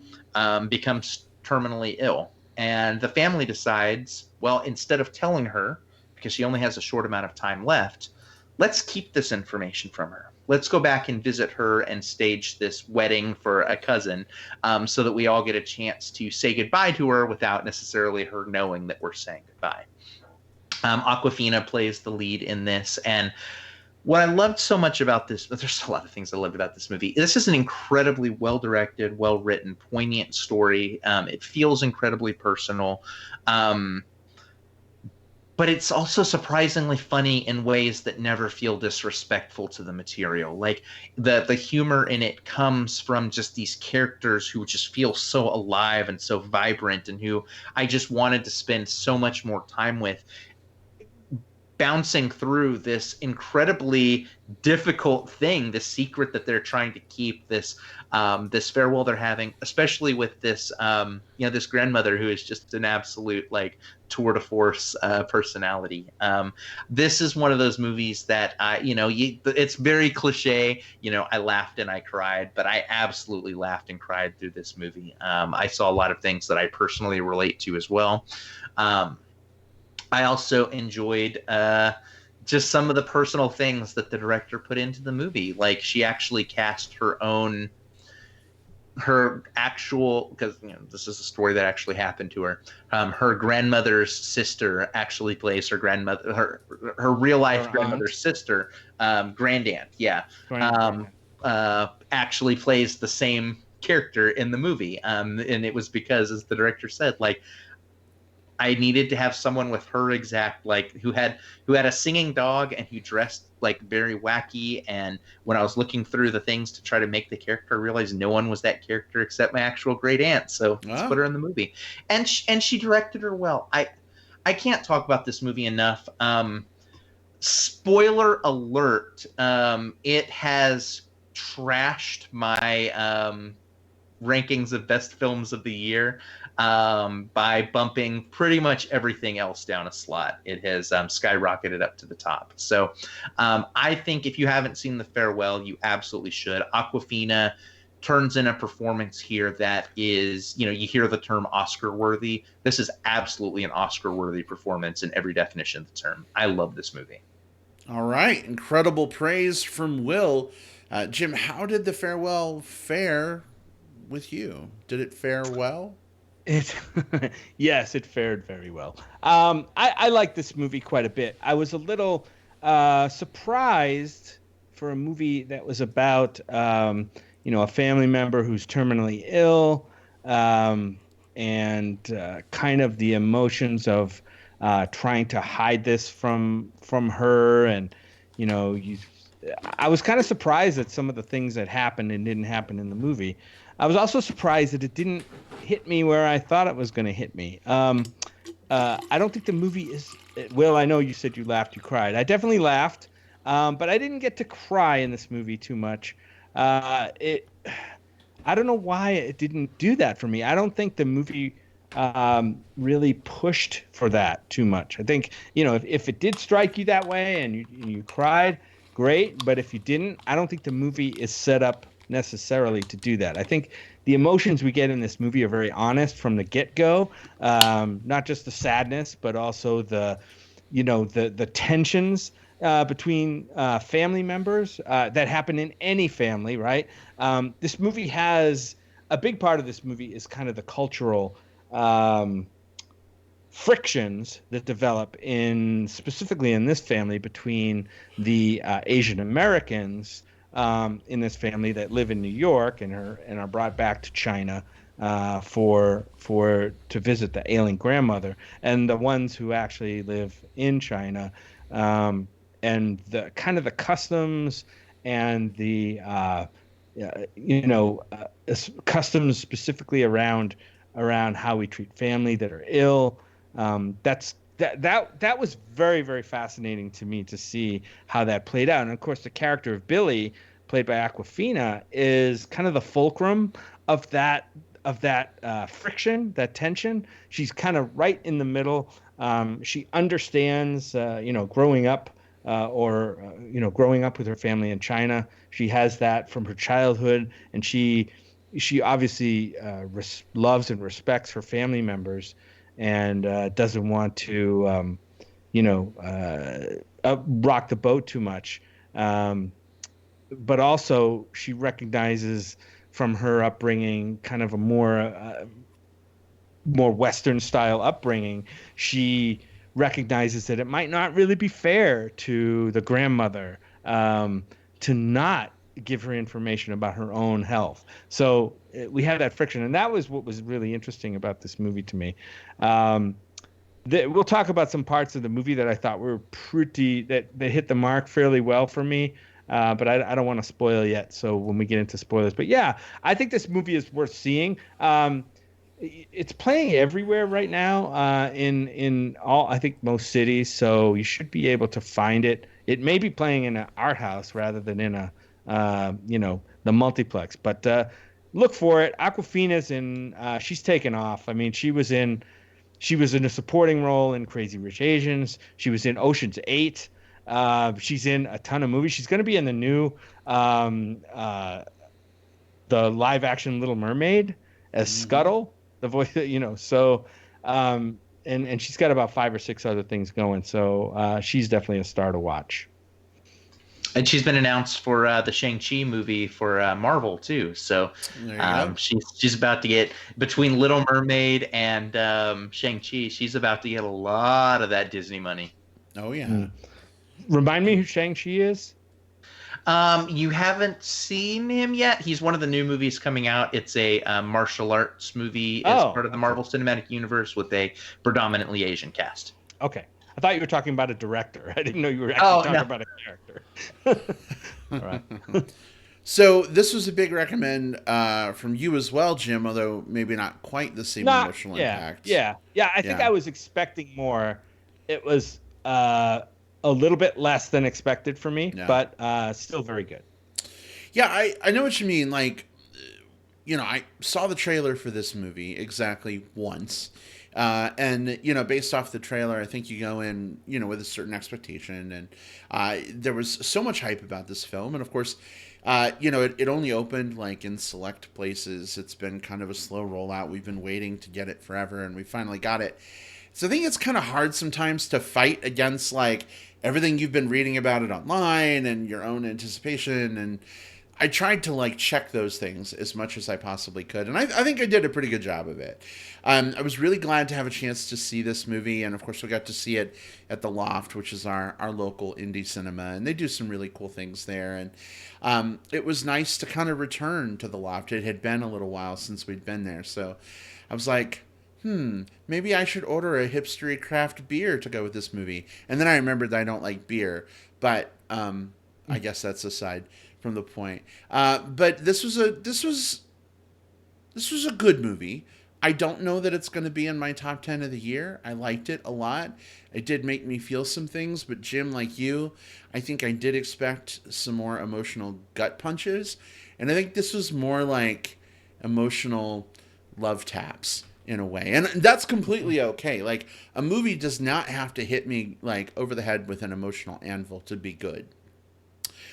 S3: becomes terminally ill. And the family decides, well, instead of telling her, because she only has a short amount of time left, let's keep this information from her. let's go back and visit her and stage this wedding for a cousin, so that we all get a chance to say goodbye to her without necessarily her knowing that we're saying goodbye. Awkwafina plays the lead in this, and what I loved so much about this, there's a lot of things I loved about this movie. This is an incredibly well-directed, well-written, poignant story. It feels incredibly personal. But it's also surprisingly funny in ways that never feel disrespectful to the material. Like the humor in it comes from just these characters who just feel so alive and so vibrant, and who I just wanted to spend so much more time with, bouncing through this incredibly difficult thing, this secret that they're trying to keep, this this farewell they're having, especially with this this grandmother who is just an absolute like tour de force personality. This is one of those movies that it's very cliche. I laughed and I cried, but I absolutely laughed and cried through this movie. I saw a lot of things that I personally relate to as well. I also enjoyed just some of the personal things that the director put into the movie. Like, she actually cast her actual, because this is a story that actually happened to her. Her grandmother's sister actually plays her grandmother, her real life grandmother's sister, grandaunt. Yeah, actually plays the same character in the movie, and it was because, as the director said, like, I needed to have someone with her exact, like, who had a singing dog and who dressed like very wacky. And when I was looking through the things to try to make the character, I realized no one was that character except my actual great aunt. So let's put her in the movie. And she directed her well. I can't talk about this movie enough. Spoiler alert. It has trashed my rankings of best films of the year by bumping pretty much everything else down a slot. It has skyrocketed up to the top. So I think if you haven't seen The Farewell, you absolutely should. Awkwafina turns in a performance here that is, you hear the term Oscar worthy. This is absolutely an Oscar worthy performance in every definition of the term. I love this movie.
S1: All right. Incredible praise from Will. Jim, how did The Farewell fare with you? Did it fare well?
S2: Yes, it fared very well. I like this movie quite a bit. I was a little surprised for a movie that was about a family member who's terminally ill, and kind of the emotions of trying to hide this from her. And I was kind of surprised at some of the things that happened and didn't happen in the movie. I was also surprised that it didn't hit me where I thought it was going to hit me. I don't think the movie is... Will, I know you said you laughed, you cried. I definitely laughed, but I didn't get to cry in this movie too much. I don't know why it didn't do that for me. I don't think the movie really pushed for that too much. I think, if it did strike you that way and you cried, great. But if you didn't, I don't think the movie is set up necessarily to do that. I think the emotions we get in this movie are very honest from the get-go, not just the sadness, but also the tensions between family members that happen in any family, right? This movie has a big part of this movie is kind of the cultural frictions that develop specifically in this family between the Asian Americans in this family that live in New York and are brought back to China to visit the ailing grandmother, and the ones who actually live in China, and the kind of the customs and the customs specifically around how we treat family that are ill. That was very, very fascinating to me to see how that played out. And of course, the character of Billy, played by Awkwafina, is kind of the fulcrum of that friction, that tension. She's kind of right in the middle. She understands, growing up, growing up with her family in China. She has that from her childhood, and she obviously loves and respects her family members, and doesn't want to, rock the boat too much. but also she recognizes from her upbringing kind of a more Western style upbringing. She recognizes that it might not really be fair to the grandmother to not give her information about her own health. So we had that friction, and that was what was really interesting about this movie to me. We'll talk about some parts of the movie that I thought were that hit the mark fairly well for me. But I don't want to spoil yet. So when we get into spoilers, but yeah, I think this movie is worth seeing. It's playing everywhere right now, in all, I think, most cities. So you should be able to find it. It may be playing in an art house rather than in the multiplex. But look for it. Awkwafina's in. She's taken off. I mean, she was in a supporting role in Crazy Rich Asians. She was in Ocean's 8. She's in a ton of movies. She's going to be in the new the live action Little Mermaid as Scuttle, the voice. So and she's got about 5 or 6 other things going. So she's definitely a star to watch.
S3: And she's been announced for the Shang-Chi movie for Marvel too. So she's about to get, between Little Mermaid and Shang-Chi, she's about to get a lot of that Disney money.
S1: Oh yeah.
S2: Remind me who Shang-Chi is?
S3: You haven't seen him yet. He's one of the new movies coming out. It's a martial arts movie as part of the Marvel Cinematic Universe with a predominantly Asian cast.
S2: Okay. I thought you were talking about a director. I didn't know you were actually talking about a character. All right.
S1: So this was a big recommend from you as well, Jim, although maybe not quite the same emotional impact.
S2: Yeah. I think I was expecting more. It was a little bit less than expected for me, but still very good.
S1: Yeah, I know what you mean. Like, I saw the trailer for this movie exactly once. And, based off the trailer, I think you go in, with a certain expectation. And there was so much hype about this film. And, of course, it only opened, like, in select places. It's been kind of a slow rollout. We've been waiting to get it forever, and we finally got it. So I think it's kind of hard sometimes to fight against, like, everything you've been reading about it online and your own anticipation. And I tried to, like, check those things as much as I possibly could. And I think I did a pretty good job of it. I was really glad to have a chance to see this movie. And, of course, we got to see it at the Loft, which is our local indie cinema. And they do some really cool things there. And it was nice to kind of return to the Loft. It had been a little while since we'd been there. So I was like, maybe I should order a hipstery craft beer to go with this movie. And then I remembered that I don't like beer. But I guess that's aside from the point. But this was a good movie. I don't know that it's going to be in my top 10 of the year. I liked it a lot. It did make me feel some things, but Jim, like you, I think I did expect some more emotional gut punches. And I think this was more like emotional love taps in a way. And that's completely okay. Like, a movie does not have to hit me like over the head with an emotional anvil to be good.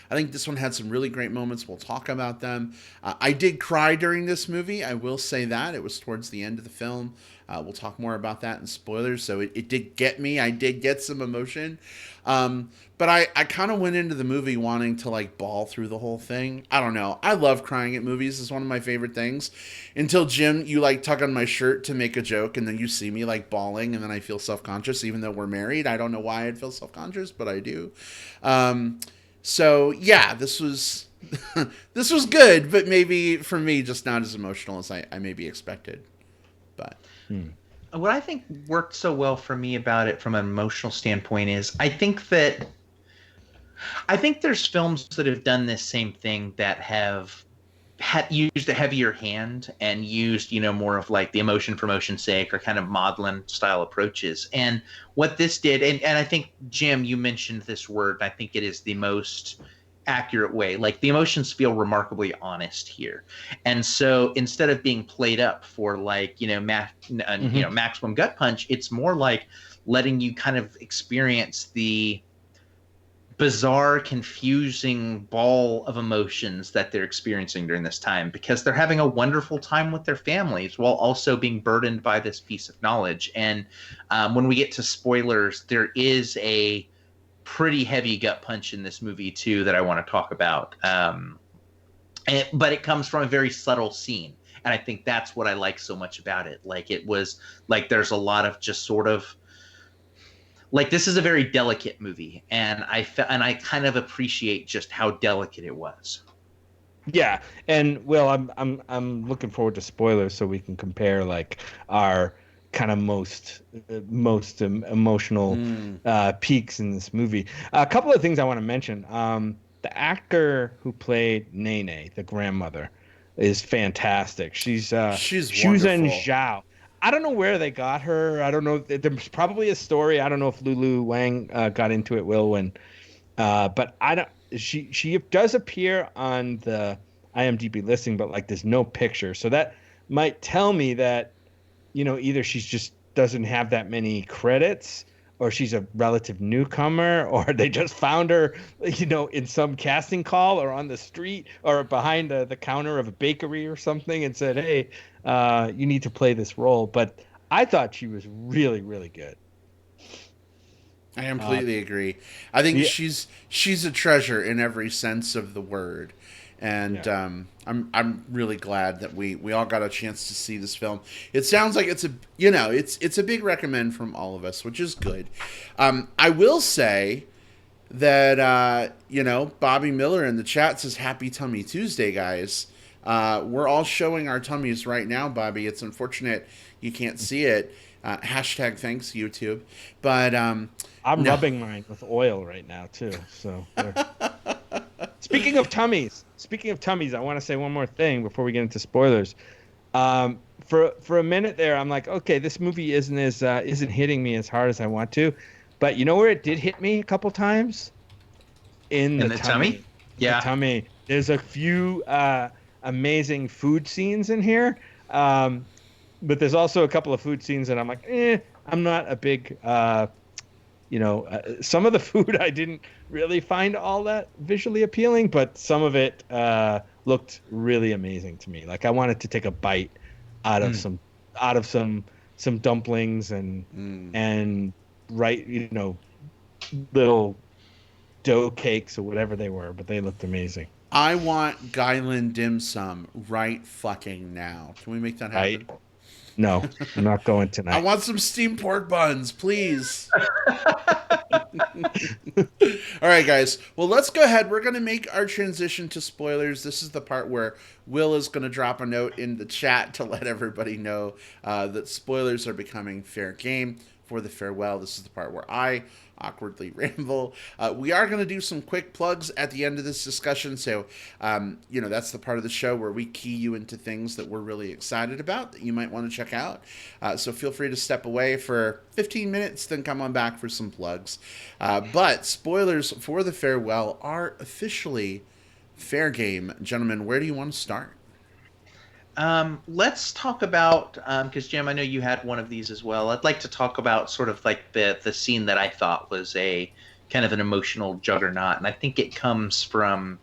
S1: I think this one had some really great moments. We'll talk about them. I did cry during this movie. I will say that. It was towards the end of the film. We'll talk more about that in spoilers. So it did get me. I did get some emotion. But I kind of went into the movie wanting to, like, bawl through the whole thing. I don't know. I love crying at movies. It's one of my favorite things. Until, Jim, you, like, tug on my shirt to make a joke, and then you see me, like, bawling, and then I feel self-conscious, even though we're married. I don't know why I'd feel self-conscious, but I do. So yeah, this was this was good, but maybe for me just not as emotional as I maybe expected. But
S3: what I think worked so well for me about it from an emotional standpoint is I think there's films that have done this same thing that have used a heavier hand and used, more of like the emotion for motion's sake or kind of maudlin style approaches. And what this did, and I think, Jim, you mentioned this word, and I think it is the most accurate way. Like, the emotions feel remarkably honest here. And so instead of being played up for like, maximum gut punch, it's more like letting you kind of experience the bizarre, confusing ball of emotions that they're experiencing during this time, because they're having a wonderful time with their families while also being burdened by this piece of knowledge. And when we get to spoilers, there is a pretty heavy gut punch in this movie too that I want to talk about. But it comes from a very subtle scene, and I think that's what I like so much about it. Like, it was like there's a lot of just sort of like, this is a very delicate movie, and I kind of appreciate just how delicate it was.
S2: Yeah, and Will, I'm looking forward to spoilers so we can compare like our kind of most emotional peaks in this movie. A couple of things I want to mention. The actor who played Nene, the grandmother, is fantastic. She's
S1: She's
S2: Shuzhen
S1: wonderful.
S2: Zhao. I don't know where they got her. I don't know. There's probably a story. I don't know if Lulu Wang got into it, Will, when but I don't. She does appear on the IMDb listing, but like there's no picture, so that might tell me that either she's just doesn't have that many credits, or she's a relative newcomer, or they just found her, in some casting call or on the street or behind the counter of a bakery or something, and said, "Hey, you need to play this role." But I thought she was really, really good.
S1: I completely agree. I think
S2: yeah.
S1: she's a treasure in every sense of the word, and
S2: Yeah.
S1: I'm really glad that we all got a chance to see this film. It sounds like it's a big recommend from all of us, which is good. I will say that Bobby Miller in the chat says Happy Tummy Tuesday, guys. We're all showing our tummies right now, Bobby. It's unfortunate you can't see it. Hashtag thanks YouTube, but
S2: I'm
S1: no.
S2: rubbing mine with oil right now too. So, speaking of tummies, I want to say one more thing before we get into spoilers. For a minute there, I'm like, okay, this movie isn't hitting me as hard as I want to, but you know where it did hit me a couple times? In the tummy.
S3: Yeah.
S2: The tummy. There's a few amazing food scenes in here, but there's also a couple of food scenes that I'm like, I'm not a big. Some of the food I didn't really find all that visually appealing, but some of it looked really amazing to me. Like, I wanted to take a bite out of some dumplings and little dough cakes or whatever they were, but they looked amazing.
S1: I want Guyland dim sum right fucking now. Can we make that happen?
S2: Right? No, I'm not going tonight.
S1: I want some steamed pork buns, please. All right, guys. Well, let's go ahead. We're going to make our transition to spoilers. This is the part where Will is going to drop a note in the chat to let everybody know that spoilers are becoming fair game for the farewell. This is the part where I awkwardly ramble. We are going to do some quick plugs at the end of this discussion, so that's the part of the show where we key you into things that we're really excited about that you might want to check out. So feel free to step away for 15 minutes, then come on back for some plugs. But spoilers for the farewell are officially fair game. Gentlemen, where do you want to start?
S3: Let's talk about, because Jim, I know you had one of these as well. I'd like to talk about sort of like the scene that I thought was a kind of an emotional juggernaut, and I think it comes from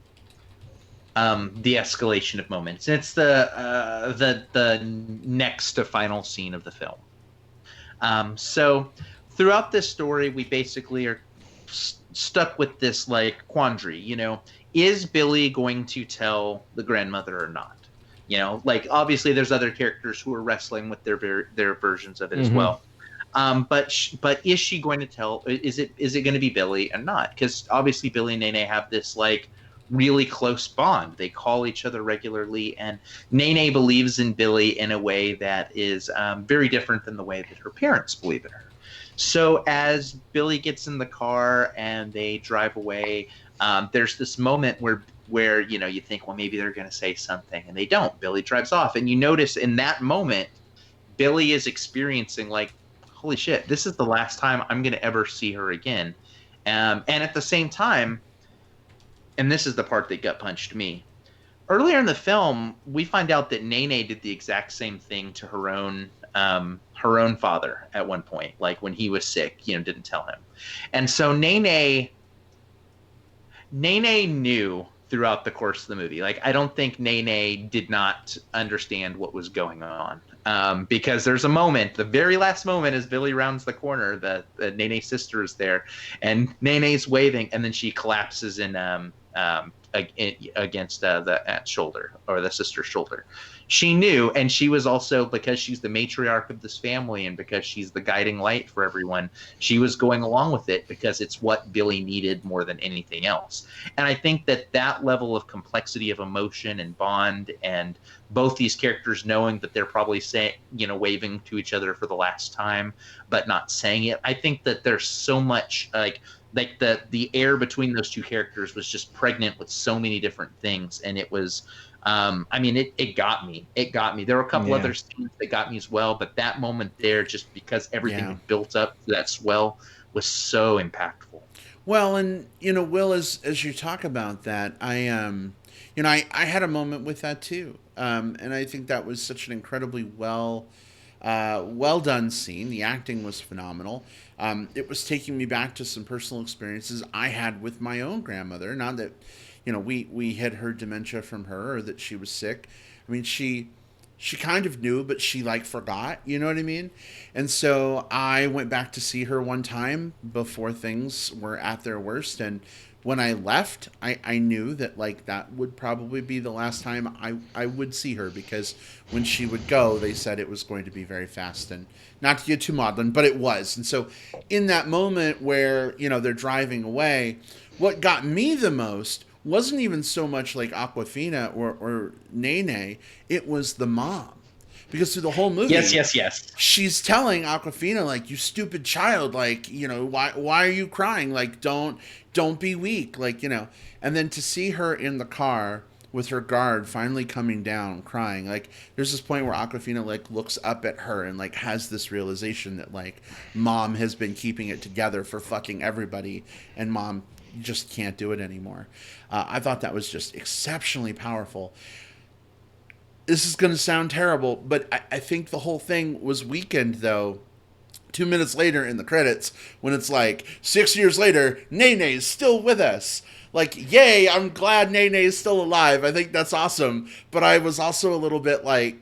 S3: the escalation of moments. It's the next to final scene of the film. So throughout this story, we basically are stuck with this like quandary. Is Billy going to tell the grandmother or not? Like, obviously there's other characters who are wrestling with their versions of it as well. But is she going to tell? Is it going to be Billy or not? Because obviously Billy and Nene have this like really close bond. They call each other regularly, and Nene believes in Billy in a way that is very different than the way that her parents believe in her. So as Billy gets in the car and they drive away, there's this moment where you think, well, maybe they're going to say something, and they don't. Billy drives off, and you notice in that moment, Billy is experiencing like, holy shit, this is the last time I'm going to ever see her again. And at the same time, and this is the part that gut punched me, earlier in the film, we find out that Nene did the exact same thing to her own father at one point, like when he was sick, didn't tell him. And so Nene knew throughout the course of the movie. Like, I don't think Nene did not understand what was going on. Because there's a moment, the very last moment, as Billy rounds the corner, the Nene's sister is there, and Nene's waving, and then she collapses against the aunt's shoulder, or the sister's shoulder. She knew, and she was also, because she's the matriarch of this family and because she's the guiding light for everyone, she was going along with it because it's what Billy needed more than anything else. And I think that level of complexity of emotion and bond, and both these characters knowing that they're probably saying, waving to each other for the last time, but not saying it. I think that there's so much like the air between those two characters was just pregnant with so many different things, and it was it got me. There were a couple other scenes that got me as well, but that moment there, just because everything built up to that swell, was so impactful.
S1: Well, and Will, as you talk about that, I had a moment with that too, and I think that was such an incredibly well done scene. The acting was phenomenal. It was taking me back to some personal experiences I had with my own grandmother. Not that, we had heard dementia from her or that she was sick. I mean, she kind of knew, but she forgot, you know what I mean? And so I went back to see her one time before things were at their worst. And when I left, I knew that that would probably be the last time I would see her, because when she would go, they said it was going to be very fast, and not to get too maudlin, but it was. And so in that moment where, they're driving away, what got me the most wasn't even so much Awkwafina or Nene, it was the mom. Because through the whole movie,
S3: yes,
S1: she's telling Awkwafina, you stupid child, why are you crying? Don't be weak, And then to see her in the car with her guard finally coming down, crying, there's this point where Awkwafina looks up at her and has this realization that mom has been keeping it together for fucking everybody, and mom just can't do it anymore. I thought that was just exceptionally powerful. This is going to sound terrible, but I think the whole thing was weakened, though, 2 minutes later in the credits, when it's 6 years later, Nene's still with us. Yay, I'm glad Nene's still alive. I think that's awesome. But I was also a little bit I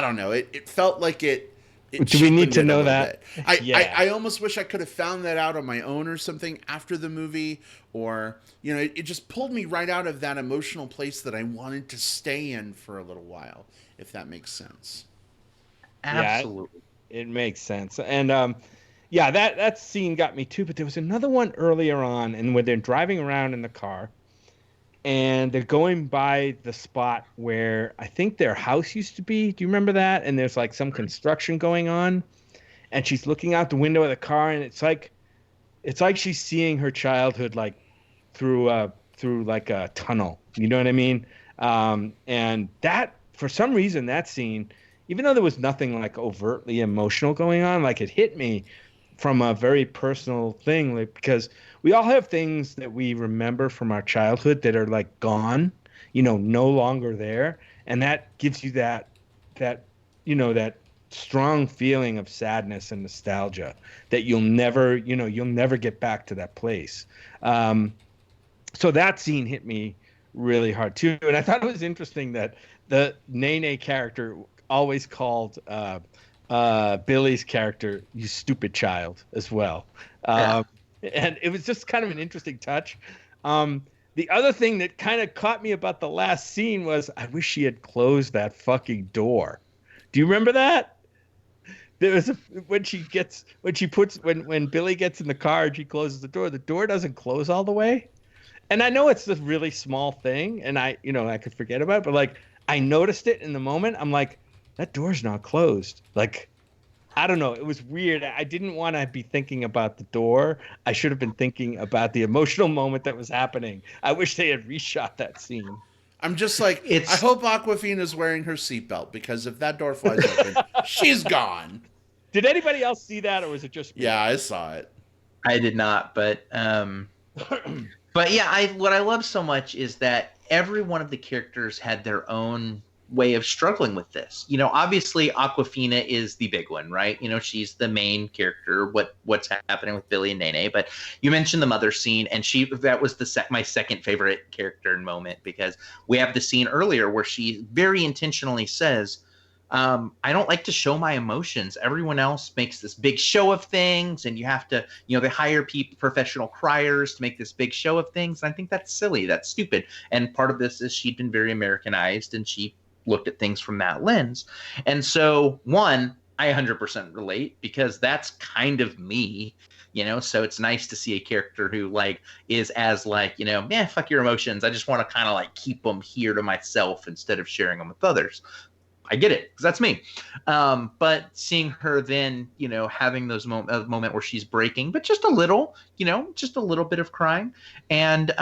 S1: don't know. It felt like it
S2: do we need to know that?
S1: I almost wish I could have found that out on my own or something after the movie, or it just pulled me right out of that emotional place that I wanted to stay in for a little while, if that makes sense.
S3: Absolutely.
S2: Yeah, it makes sense. And that scene got me too, but there was another one earlier on, and when they're driving around in the car and they're going by the spot where I think their house used to be. Do you remember that? And there's some construction going on, and she's looking out the window of the car, and it's like she's seeing her childhood through a tunnel. You know what I mean? And that, for some reason, that scene, even though there was nothing overtly emotional going on, it hit me from a very personal thing, because we all have things that we remember from our childhood that are gone, no longer there, and that gives you that strong feeling of sadness and nostalgia that you'll never get back to that place. So that scene hit me really hard too, and I thought it was interesting that the Nene character always called Billy's character "you stupid child" as well. And it was just kind of an interesting touch. The other thing that kind of caught me about the last scene was, I wish she had closed that fucking door. Do you remember that? There was when Billy gets in the car and she closes the door doesn't close all the way. And I know it's a really small thing, and I could forget about it, but I noticed it in the moment. I'm like, that door's not closed. I don't know. It was weird. I didn't want to be thinking about the door. I should have been thinking about the emotional moment that was happening. I wish they had reshot that scene.
S1: I'm just I hope Awkwafina's wearing her seatbelt, because if that door flies open, she's gone.
S2: Did anybody else see that, or was it just me?
S1: Yeah, I saw it.
S3: I did not, but but yeah, what I love so much is that every one of the characters had their own way of struggling with this. Obviously Awkwafina is the big one, right? She's the main character, what's happening with Billy and Nene. But you mentioned the mother scene, and that was my second favorite character and moment, because we have the scene earlier where she very intentionally says, I don't like to show my emotions. Everyone else makes this big show of things, and you have to, they hire professional criers to make this big show of things. And I think that's silly. That's stupid. And part of this is she'd been very Americanized, and she looked at things from that lens. And so, I 100% relate, because that's kind of me, so it's nice to see a character who is as fuck your emotions. I just want to kind of keep them here to myself instead of sharing them with others. I get it, because that's me. But seeing her then, having those moment where she's breaking, but just a little, just a little bit of crying, and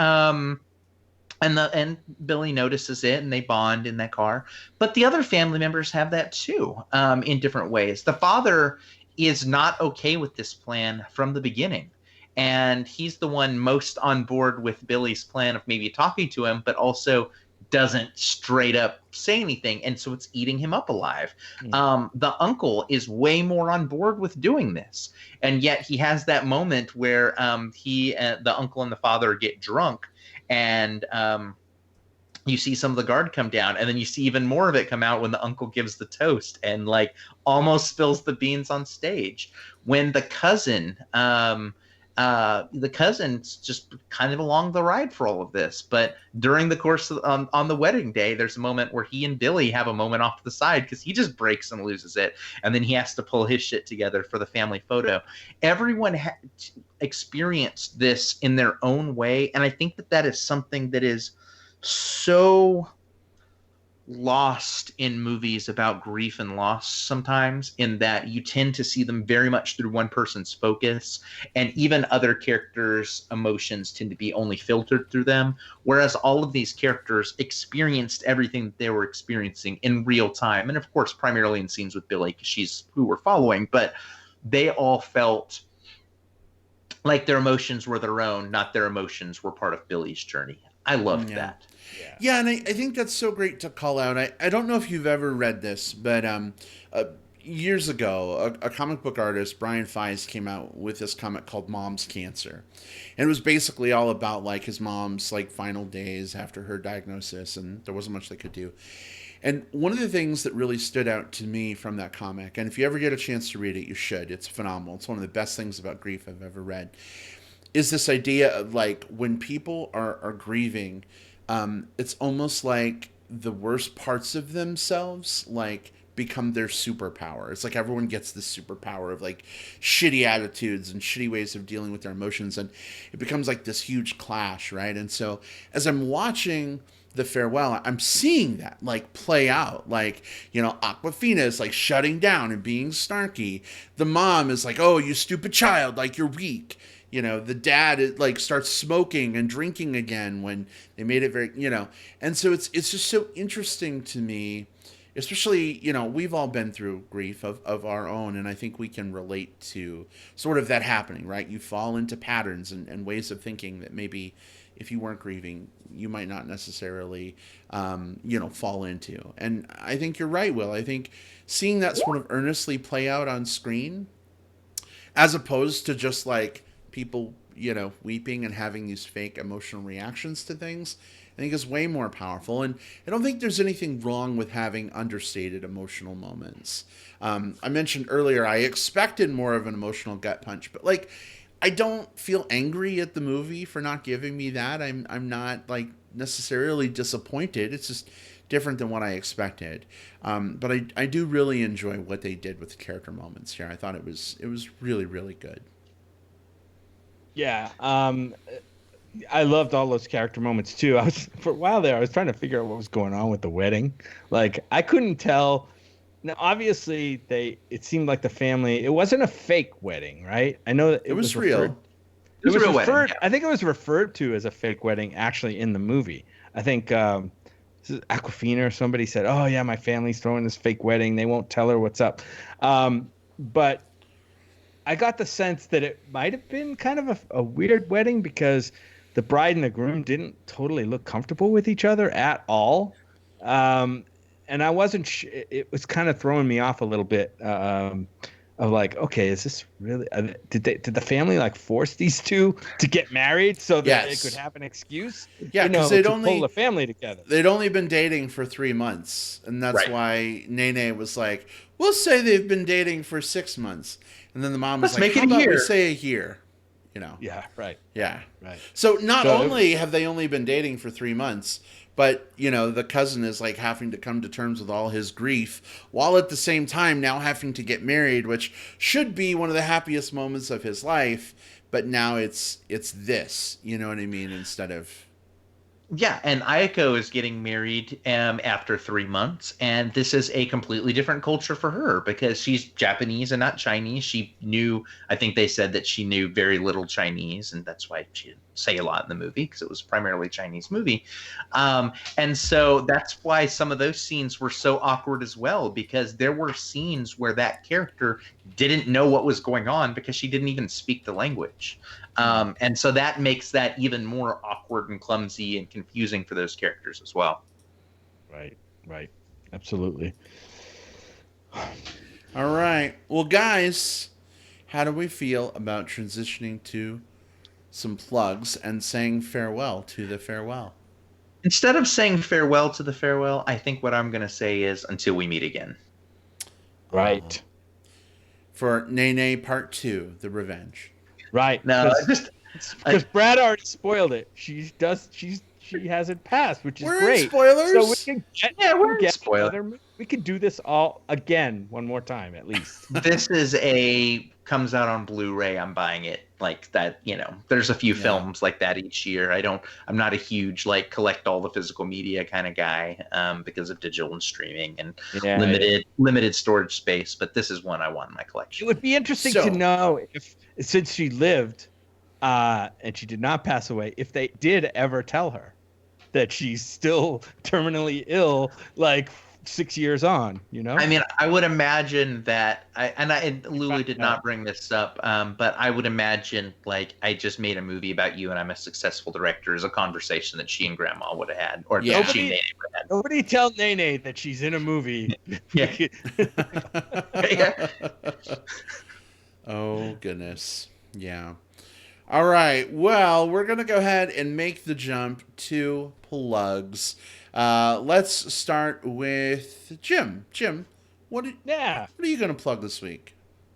S3: Billy notices it, and they bond in that car. But the other family members have that too, in different ways. The father is not okay with this plan from the beginning, and he's the one most on board with Billy's plan of maybe talking to him, but also doesn't straight up say anything, and so it's eating him up alive. The uncle is way more on board with doing this, and yet he has that moment where the uncle and the father get drunk, and you see some of the guard come down, and then you see even more of it come out when the uncle gives the toast and almost spills the beans on stage. When the cousin's just kind of along the ride for all of this. But during the course of, on the wedding day, there's a moment where he and Billy have a moment off to the side, because he just breaks and loses it, and then he has to pull his shit together for the family photo. Everyone experienced this in their own way, and I think that is something that is so lost in movies about grief and loss sometimes, in that you tend to see them very much through one person's focus, and even other characters' emotions tend to be only filtered through them, whereas all of these characters experienced everything that they were experiencing in real time, and of course primarily in scenes with Billy, because she's who we're following, but they all felt like their emotions were their own, not their emotions were part of Billy's journey. I loved that.
S1: Yeah, and I think that's so great to call out. I don't know if you've ever read this, but years ago, a comic book artist, Brian Fies, came out with this comic called Mom's Cancer. And it was basically all about his mom's final days after her diagnosis, and there wasn't much they could do. And one of the things that really stood out to me from that comic, and if you ever get a chance to read it, you should. It's phenomenal. It's one of the best things about grief I've ever read, is this idea of when people are grieving, it's almost like the worst parts of themselves become their superpower. It's like everyone gets this superpower of shitty attitudes and shitty ways of dealing with their emotions, and it becomes this huge clash, right? And so as I'm watching the farewell, I'm seeing that play out. Awkwafina is shutting down and being snarky. The mom is oh, you stupid child, you're weak. The dad starts smoking and drinking again when they made it very, and so it's just so interesting to me, especially, we've all been through grief of our own, and I think we can relate to sort of that happening, right? You fall into patterns and ways of thinking that maybe if you weren't grieving, you might not necessarily, fall into. And I think you're right, Will. I think seeing that sort of earnestly play out on screen, as opposed to just people, weeping and having these fake emotional reactions to things, I think is way more powerful. And I don't think there's anything wrong with having understated emotional moments. I mentioned earlier, I expected more of an emotional gut punch, but I don't feel angry at the movie for not giving me that. I'm not necessarily disappointed. It's just different than what I expected. But I do really enjoy what they did with the character moments here. I thought it was really, really good.
S2: Yeah, I loved all those character moments too. For a while there, I was trying to figure out what was going on with the wedding. I couldn't tell. Now, obviously, it seemed like the family. It wasn't a fake wedding, right? I know that it was
S1: real.
S2: It was
S3: real
S2: referred.
S3: wedding, yeah.
S2: I think it was referred to as a fake wedding actually in the movie. I think this is Awkwafina or somebody said, "Oh yeah, my family's throwing this fake wedding. They won't tell her what's up." But I got the sense that it might have been kind of a weird wedding, because the bride and the groom didn't totally look comfortable with each other at all. and I wasn't. It was kind of throwing me off a little bit. Of like, okay, is this really? Did the family like force these two to get married so that they could have an excuse?
S1: Yeah, because
S2: to pull the family together.
S1: They'd only been dating for 3 months, and that's
S3: Right.
S1: why Nene was like, "We'll say they've been dating for 6 months," and then the mom was
S3: Let's
S1: like,
S3: make it
S1: "How
S3: a
S1: about we
S3: year."
S1: say a year?" You know?
S2: Yeah, right.
S1: Yeah.
S2: Right.
S1: So not only have they only been dating for 3 months, but the cousin is like having to come to terms with all his grief, while at the same time now having to get married, which should be one of the happiest moments of his life, but now it's this, you know what I mean, instead of.
S3: Yeah, and Ayako is getting married after 3 months, and this is a completely different culture for her because she's Japanese and not Chinese. I think they said that she knew very little Chinese, and that's why she didn't say a lot in the movie because it was primarily a Chinese movie. And so that's why some of those scenes were so awkward as well, because there were scenes where that character didn't know what was going on because she didn't even speak the language. And so that makes that even more awkward and clumsy and confusing for those characters as well.
S2: Right. Absolutely.
S1: All right. Well, guys, how do we feel about transitioning to some plugs and saying farewell to the farewell?
S3: Instead of saying farewell to the farewell, I think what I'm going to say is until we meet again.
S2: Right.
S1: For Nene Part 2, The Revenge.
S2: Right.
S3: No,
S2: because Brad already spoiled it. She hasn't passed, which is great.
S1: In spoilers.
S2: So we can
S3: we're in spoilers.
S2: We could do this all again one more time at least.
S3: This comes out on Blu-ray. I'm buying it like that. There's a few films like that each year. I'm not a huge collect all the physical media kind of guy because of digital and streaming and limited storage space. But this is one I want in my collection.
S2: It would be interesting to know if, since she lived and she did not pass away, if they did ever tell her that she's still terminally ill, 6 years on,
S3: I mean, I would imagine that, Lulu did not bring this up, but I would imagine, I just made a movie about you and I'm a successful director is a conversation that she and Grandma would have had, or
S1: Yeah.
S3: she and Nene would have had.
S2: Nobody tell Nene that she's in a movie.
S3: Yeah. Yeah.
S1: Oh, goodness. Yeah. All right. Well, we're going to go ahead and make the jump to plugs. Let's start with Jim. Jim, what are you going to plug this week?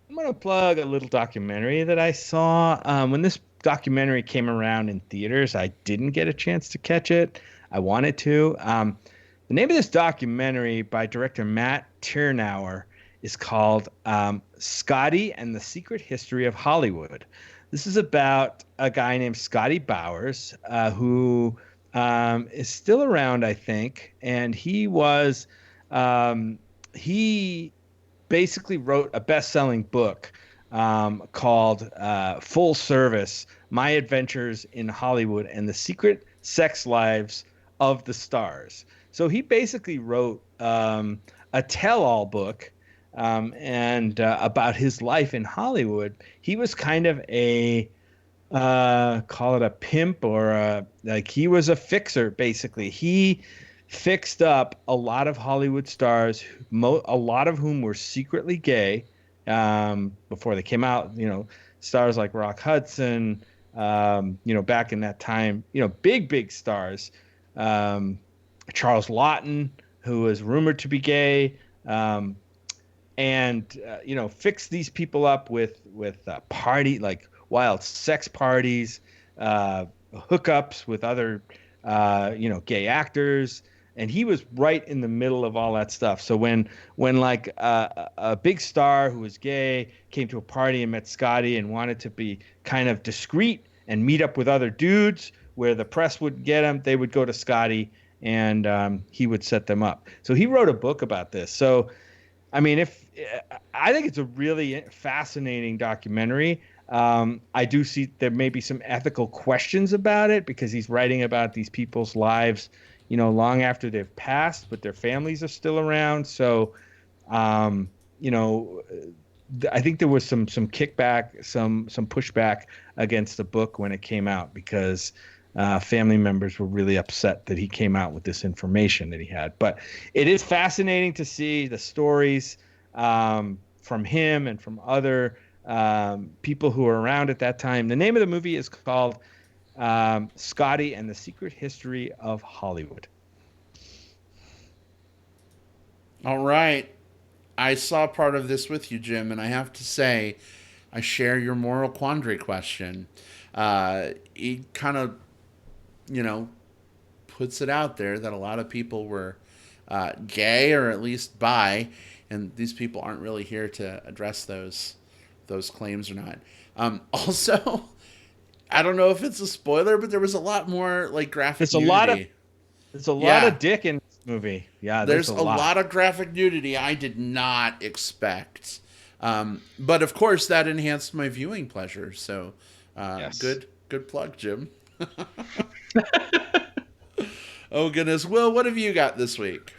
S2: I'm going to plug a little documentary that I saw. When this documentary came around in theaters, I didn't get a chance to catch it. I wanted to. The name of this documentary by director Matt Tyrnauer is called Scotty and the Secret History of Hollywood. This is about a guy named Scotty Bowers who is still around, I think. And he basically wrote a best-selling book called Full Service, My Adventures in Hollywood and the Secret Sex Lives of the Stars. So he basically wrote a tell-all book and about his life in Hollywood. He was kind of call it a pimp or he was a fixer, basically. He fixed up a lot of Hollywood stars, a lot of whom were secretly gay before they came out. Stars like Rock Hudson, back in that time, big stars. Charles Lawton, who was rumored to be gay. And fix these people up with party, wild sex parties, hookups with other gay actors, and he was right in the middle of all that stuff. So when a big star who was gay came to a party and met Scotty and wanted to be kind of discreet and meet up with other dudes where the press would get him, they would go to Scotty and he would set them up. So he wrote a book about this. So I mean, I think it's a really fascinating documentary. I do see there may be some ethical questions about it because he's writing about these people's lives, long after they've passed, but their families are still around. So, I think there was some kickback, some pushback against the book when it came out because family members were really upset that he came out with this information that he had. But it is fascinating to see the stories from him and from other people who were around at that time. The name of the movie is called Scotty and the Secret History of Hollywood.
S1: All right. I saw part of this with you, Jim, and I have to say, I share your moral quandary question. It kind of, puts it out there that a lot of people were gay or at least bi, and these people aren't really here to address those claims or not. Also, I don't know if it's a spoiler, but there was a lot more like graphic nudity.
S2: There's a lot of dick in this movie. Yeah,
S1: there's a lot of graphic nudity I did not expect. But of course, that enhanced my viewing pleasure. So,
S3: yes.
S1: Good plug, Jim. Oh goodness, Will, what have you got this week?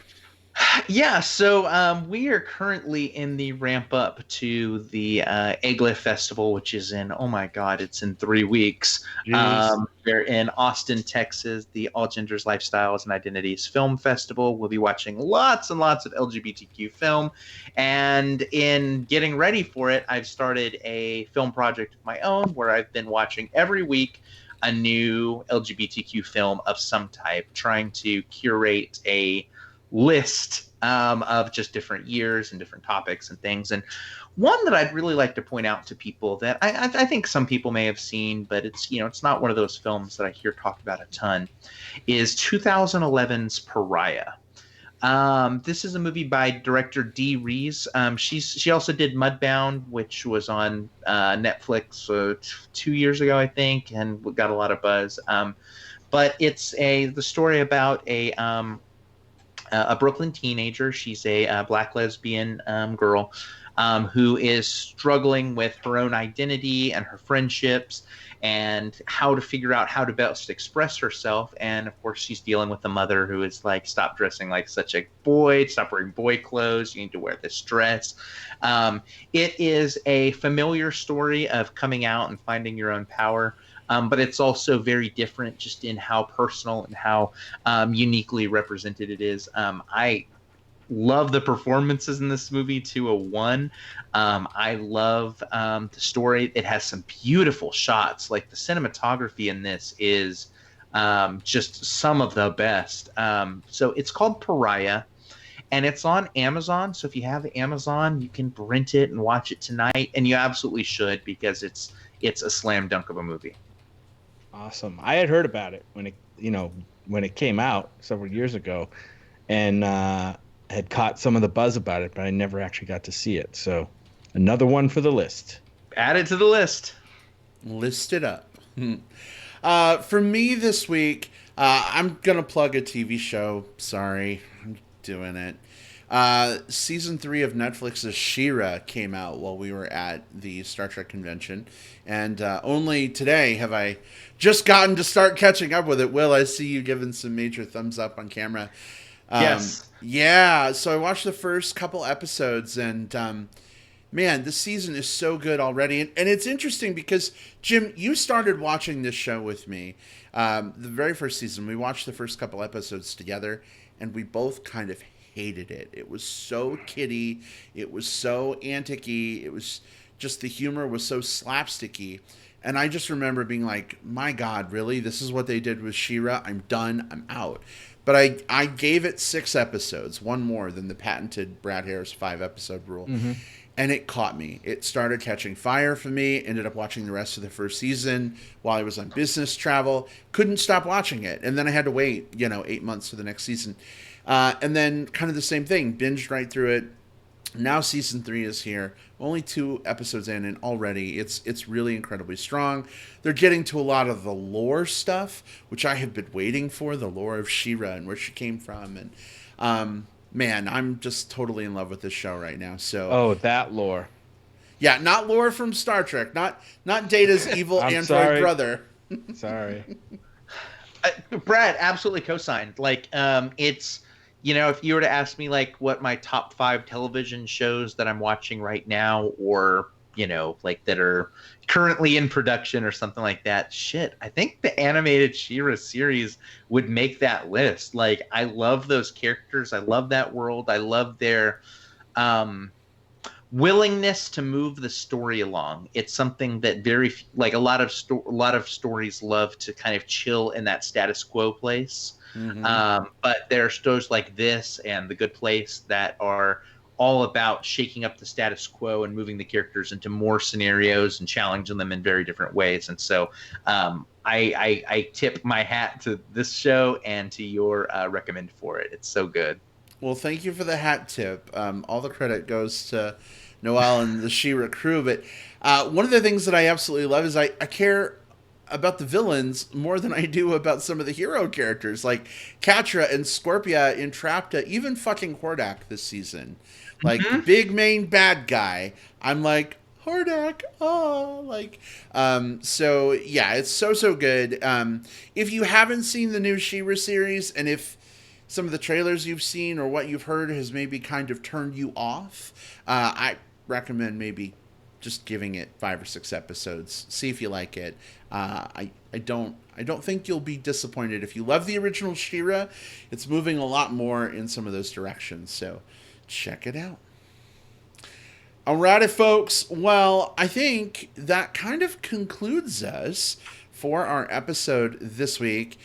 S3: Yeah, so we are currently in the ramp up to the Eglet Festival, which is it's in 3 weeks. We're in Austin, Texas, the All Genders, Lifestyles, and Identities Film Festival. We'll be watching lots and lots of LGBTQ film. And in getting ready for it, I've started a film project of my own where I've been watching every week a new LGBTQ film of some type, trying to curate a list of just different years and different topics and things. And one that I'd really like to point out to people that I think some people may have seen, but it's not one of those films that I hear talked about a ton, is 2011's Pariah. This is a movie by director Dee Rees. She also did Mudbound, which was on Netflix 2 years ago, I think, and got a lot of buzz. But it's the story about a Brooklyn teenager. She's a black lesbian girl who is struggling with her own identity and her friendships and how to figure out how to best express herself. And of course, she's dealing with a mother who is like, stop dressing like such a boy, stop wearing boy clothes, you need to wear this dress. It is a familiar story of coming out and finding your own power. But it's also very different just in how personal and how uniquely represented it is. I love the performances in this movie to a 1. I love the story. It has some beautiful shots. Like the cinematography in this is just some of the best. So it's called Pariah, and it's on Amazon. So if you have Amazon, you can rent it and watch it tonight. And you absolutely should, because it's a slam dunk of a movie.
S2: Awesome. I had heard about it when it came out several years ago, and had caught some of the buzz about it, but I never actually got to see it. So another one for the list.
S3: Add it to the list.
S1: List it up. For me this week, I'm going to plug a TV show. Sorry, I'm doing it. Season 3 of Netflix's She-Ra came out while we were at the Star Trek convention. And only today have I just gotten to start catching up with it. Will, I see you giving some major thumbs up on camera.
S3: Yes.
S1: Yeah, so I watched the first couple episodes, and man, this season is so good already. And it's interesting because, Jim, you started watching this show with me. The very first season, we watched the first couple episodes together, and we both kind of hated it. It was so kiddie. It was so antic-y. It was just, the humor was so slapsticky. And I just remember being like, my God, really? This is what they did with She-Ra? I'm done. I'm out. But I gave it 6 episodes, one more than the patented Brad Harris 5-episode rule. Mm-hmm. And it caught me. It started catching fire for me. Ended up watching the rest of the first season while I was on business travel. Couldn't stop watching it. And then I had to wait, 8 months for the next season. And then kind of the same thing. Binged right through it. Now season 3 is here. Only 2 episodes in, and already it's really incredibly strong. They're getting to a lot of the lore stuff, which I have been waiting for, the lore of She-Ra and where she came from. And man, I'm just totally in love with this show right now. So
S2: that lore.
S1: Yeah, not lore from Star Trek. Not Data's evil android brother.
S2: Sorry.
S3: Brad, absolutely co-signed. Like, it's... if you were to ask me like what my top 5 television shows that I'm watching right now, or like that are currently in production or something like that. Shit, I think the animated She-Ra series would make that list. Like, I love those characters. I love that world. I love their um, willingness to move the story along. It's something that like a lot of stories love to kind of chill in that status quo place. But there are shows like this and The Good Place that are all about shaking up the status quo and moving the characters into more scenarios and challenging them in very different ways. And so I tip my hat to this show and to your recommend for it. It's so good.
S1: Well, thank you for the hat tip. All the credit goes to Noelle and the She-Ra crew. But one of the things that I absolutely love is I care about the villains more than I do about some of the hero characters, like Catra and Scorpia, Entrapta, even fucking Hordak this season. Like, the big main bad guy, I'm like, Hordak, oh, like, so yeah, it's so good. If you haven't seen the new She-Ra series, and if some of the trailers you've seen or what you've heard has maybe kind of turned you off, I recommend maybe just giving it 5 or 6 episodes. See if you like it. I don't think you'll be disappointed. If you love the original She-Ra, it's moving a lot more in some of those directions. So check it out. Alrighty, folks. Well, I think that kind of concludes us for our episode this week.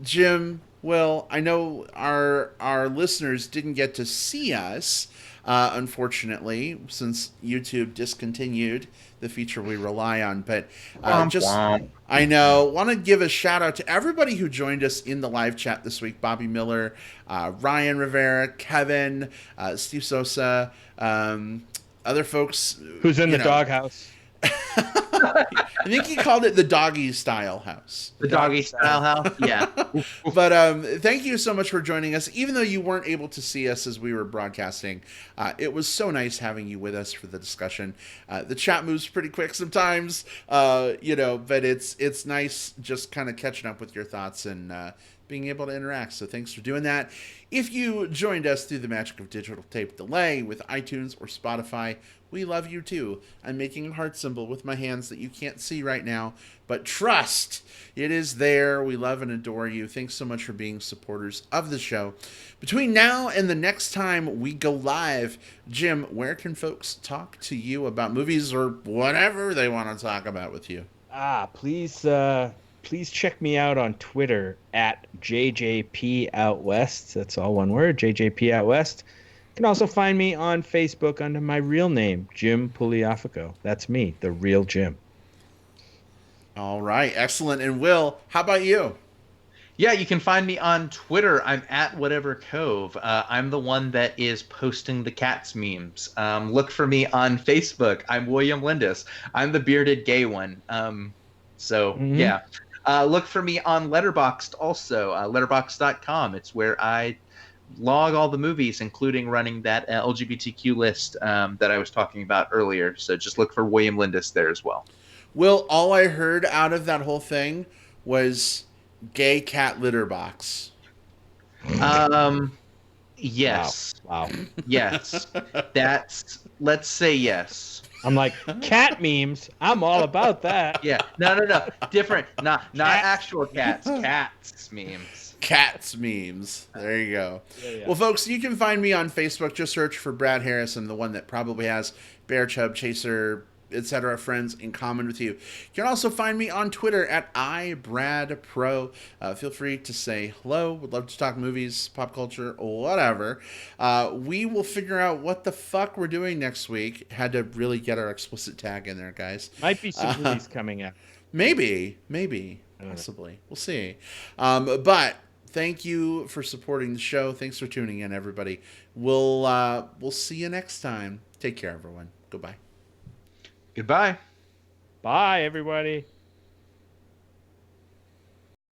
S1: Jim, Will, I know our listeners didn't get to see us, unfortunately, since YouTube discontinued the feature we rely on. But I know, want to give a shout out to everybody who joined us in the live chat this week. Bobby Miller, Ryan Rivera, Kevin, Steve Sosa, other folks.
S2: Who's in the doghouse?
S1: I think he called it the doggy style house.
S3: The doggy style house? Yeah.
S1: But thank you so much for joining us. Even though you weren't able to see us as we were broadcasting, it was so nice having you with us for the discussion. The chat moves pretty quick sometimes, but it's nice just kind of catching up with your thoughts and being able to interact. So thanks for doing that. If you joined us through the magic of digital tape delay with iTunes or Spotify, we love you too. I'm making a heart symbol with my hands that you can't see right now, but trust, it is there. We love and adore you. Thanks so much for being supporters of the show. Between now and the next time we go live, Jim, where can folks talk to you about movies or whatever they want to talk about with you?
S2: Please check me out on Twitter at JJPOutWest. That's all one word, JJPOutWest. You can also find me on Facebook under my real name, Jim Pugliafico. That's me, the real Jim.
S1: All right, excellent. And Will, how about you?
S3: Yeah, you can find me on Twitter. I'm at Whatever Cove. I'm the one that is posting the cats memes. Look for me on Facebook. I'm William Lindis. I'm the bearded gay one. Yeah. Look for me on Letterboxd also, letterboxd.com. It's where I log all the movies, including running that LGBTQ list that I was talking about earlier. So just look for William Lindis there as well.
S1: Will, all I heard out of that whole thing was gay cat litter box.
S3: Yes.
S2: Wow.
S3: Yes. Let's say yes.
S2: I'm like, cat memes. I'm all about that.
S3: Yeah. No. Different. Not actual cats. Cats memes.
S1: Cats memes. There you go.
S2: Yeah.
S1: Well, folks, you can find me on Facebook. Just search for Brad Harrison, the one that probably has Bear Chub, Chaser, etc. friends in common with you. You can also find me on Twitter at iBradPro. Feel free to say hello. Would love to talk movies, pop culture, whatever. We will figure out what the fuck we're doing next week. Had to really get our explicit tag in there, guys.
S2: Might be some movies coming out.
S1: Maybe, possibly. We'll see. But thank you for supporting the show. Thanks for tuning in, everybody. We'll see you next time. Take care, everyone. Goodbye.
S3: Goodbye.
S2: Bye, everybody.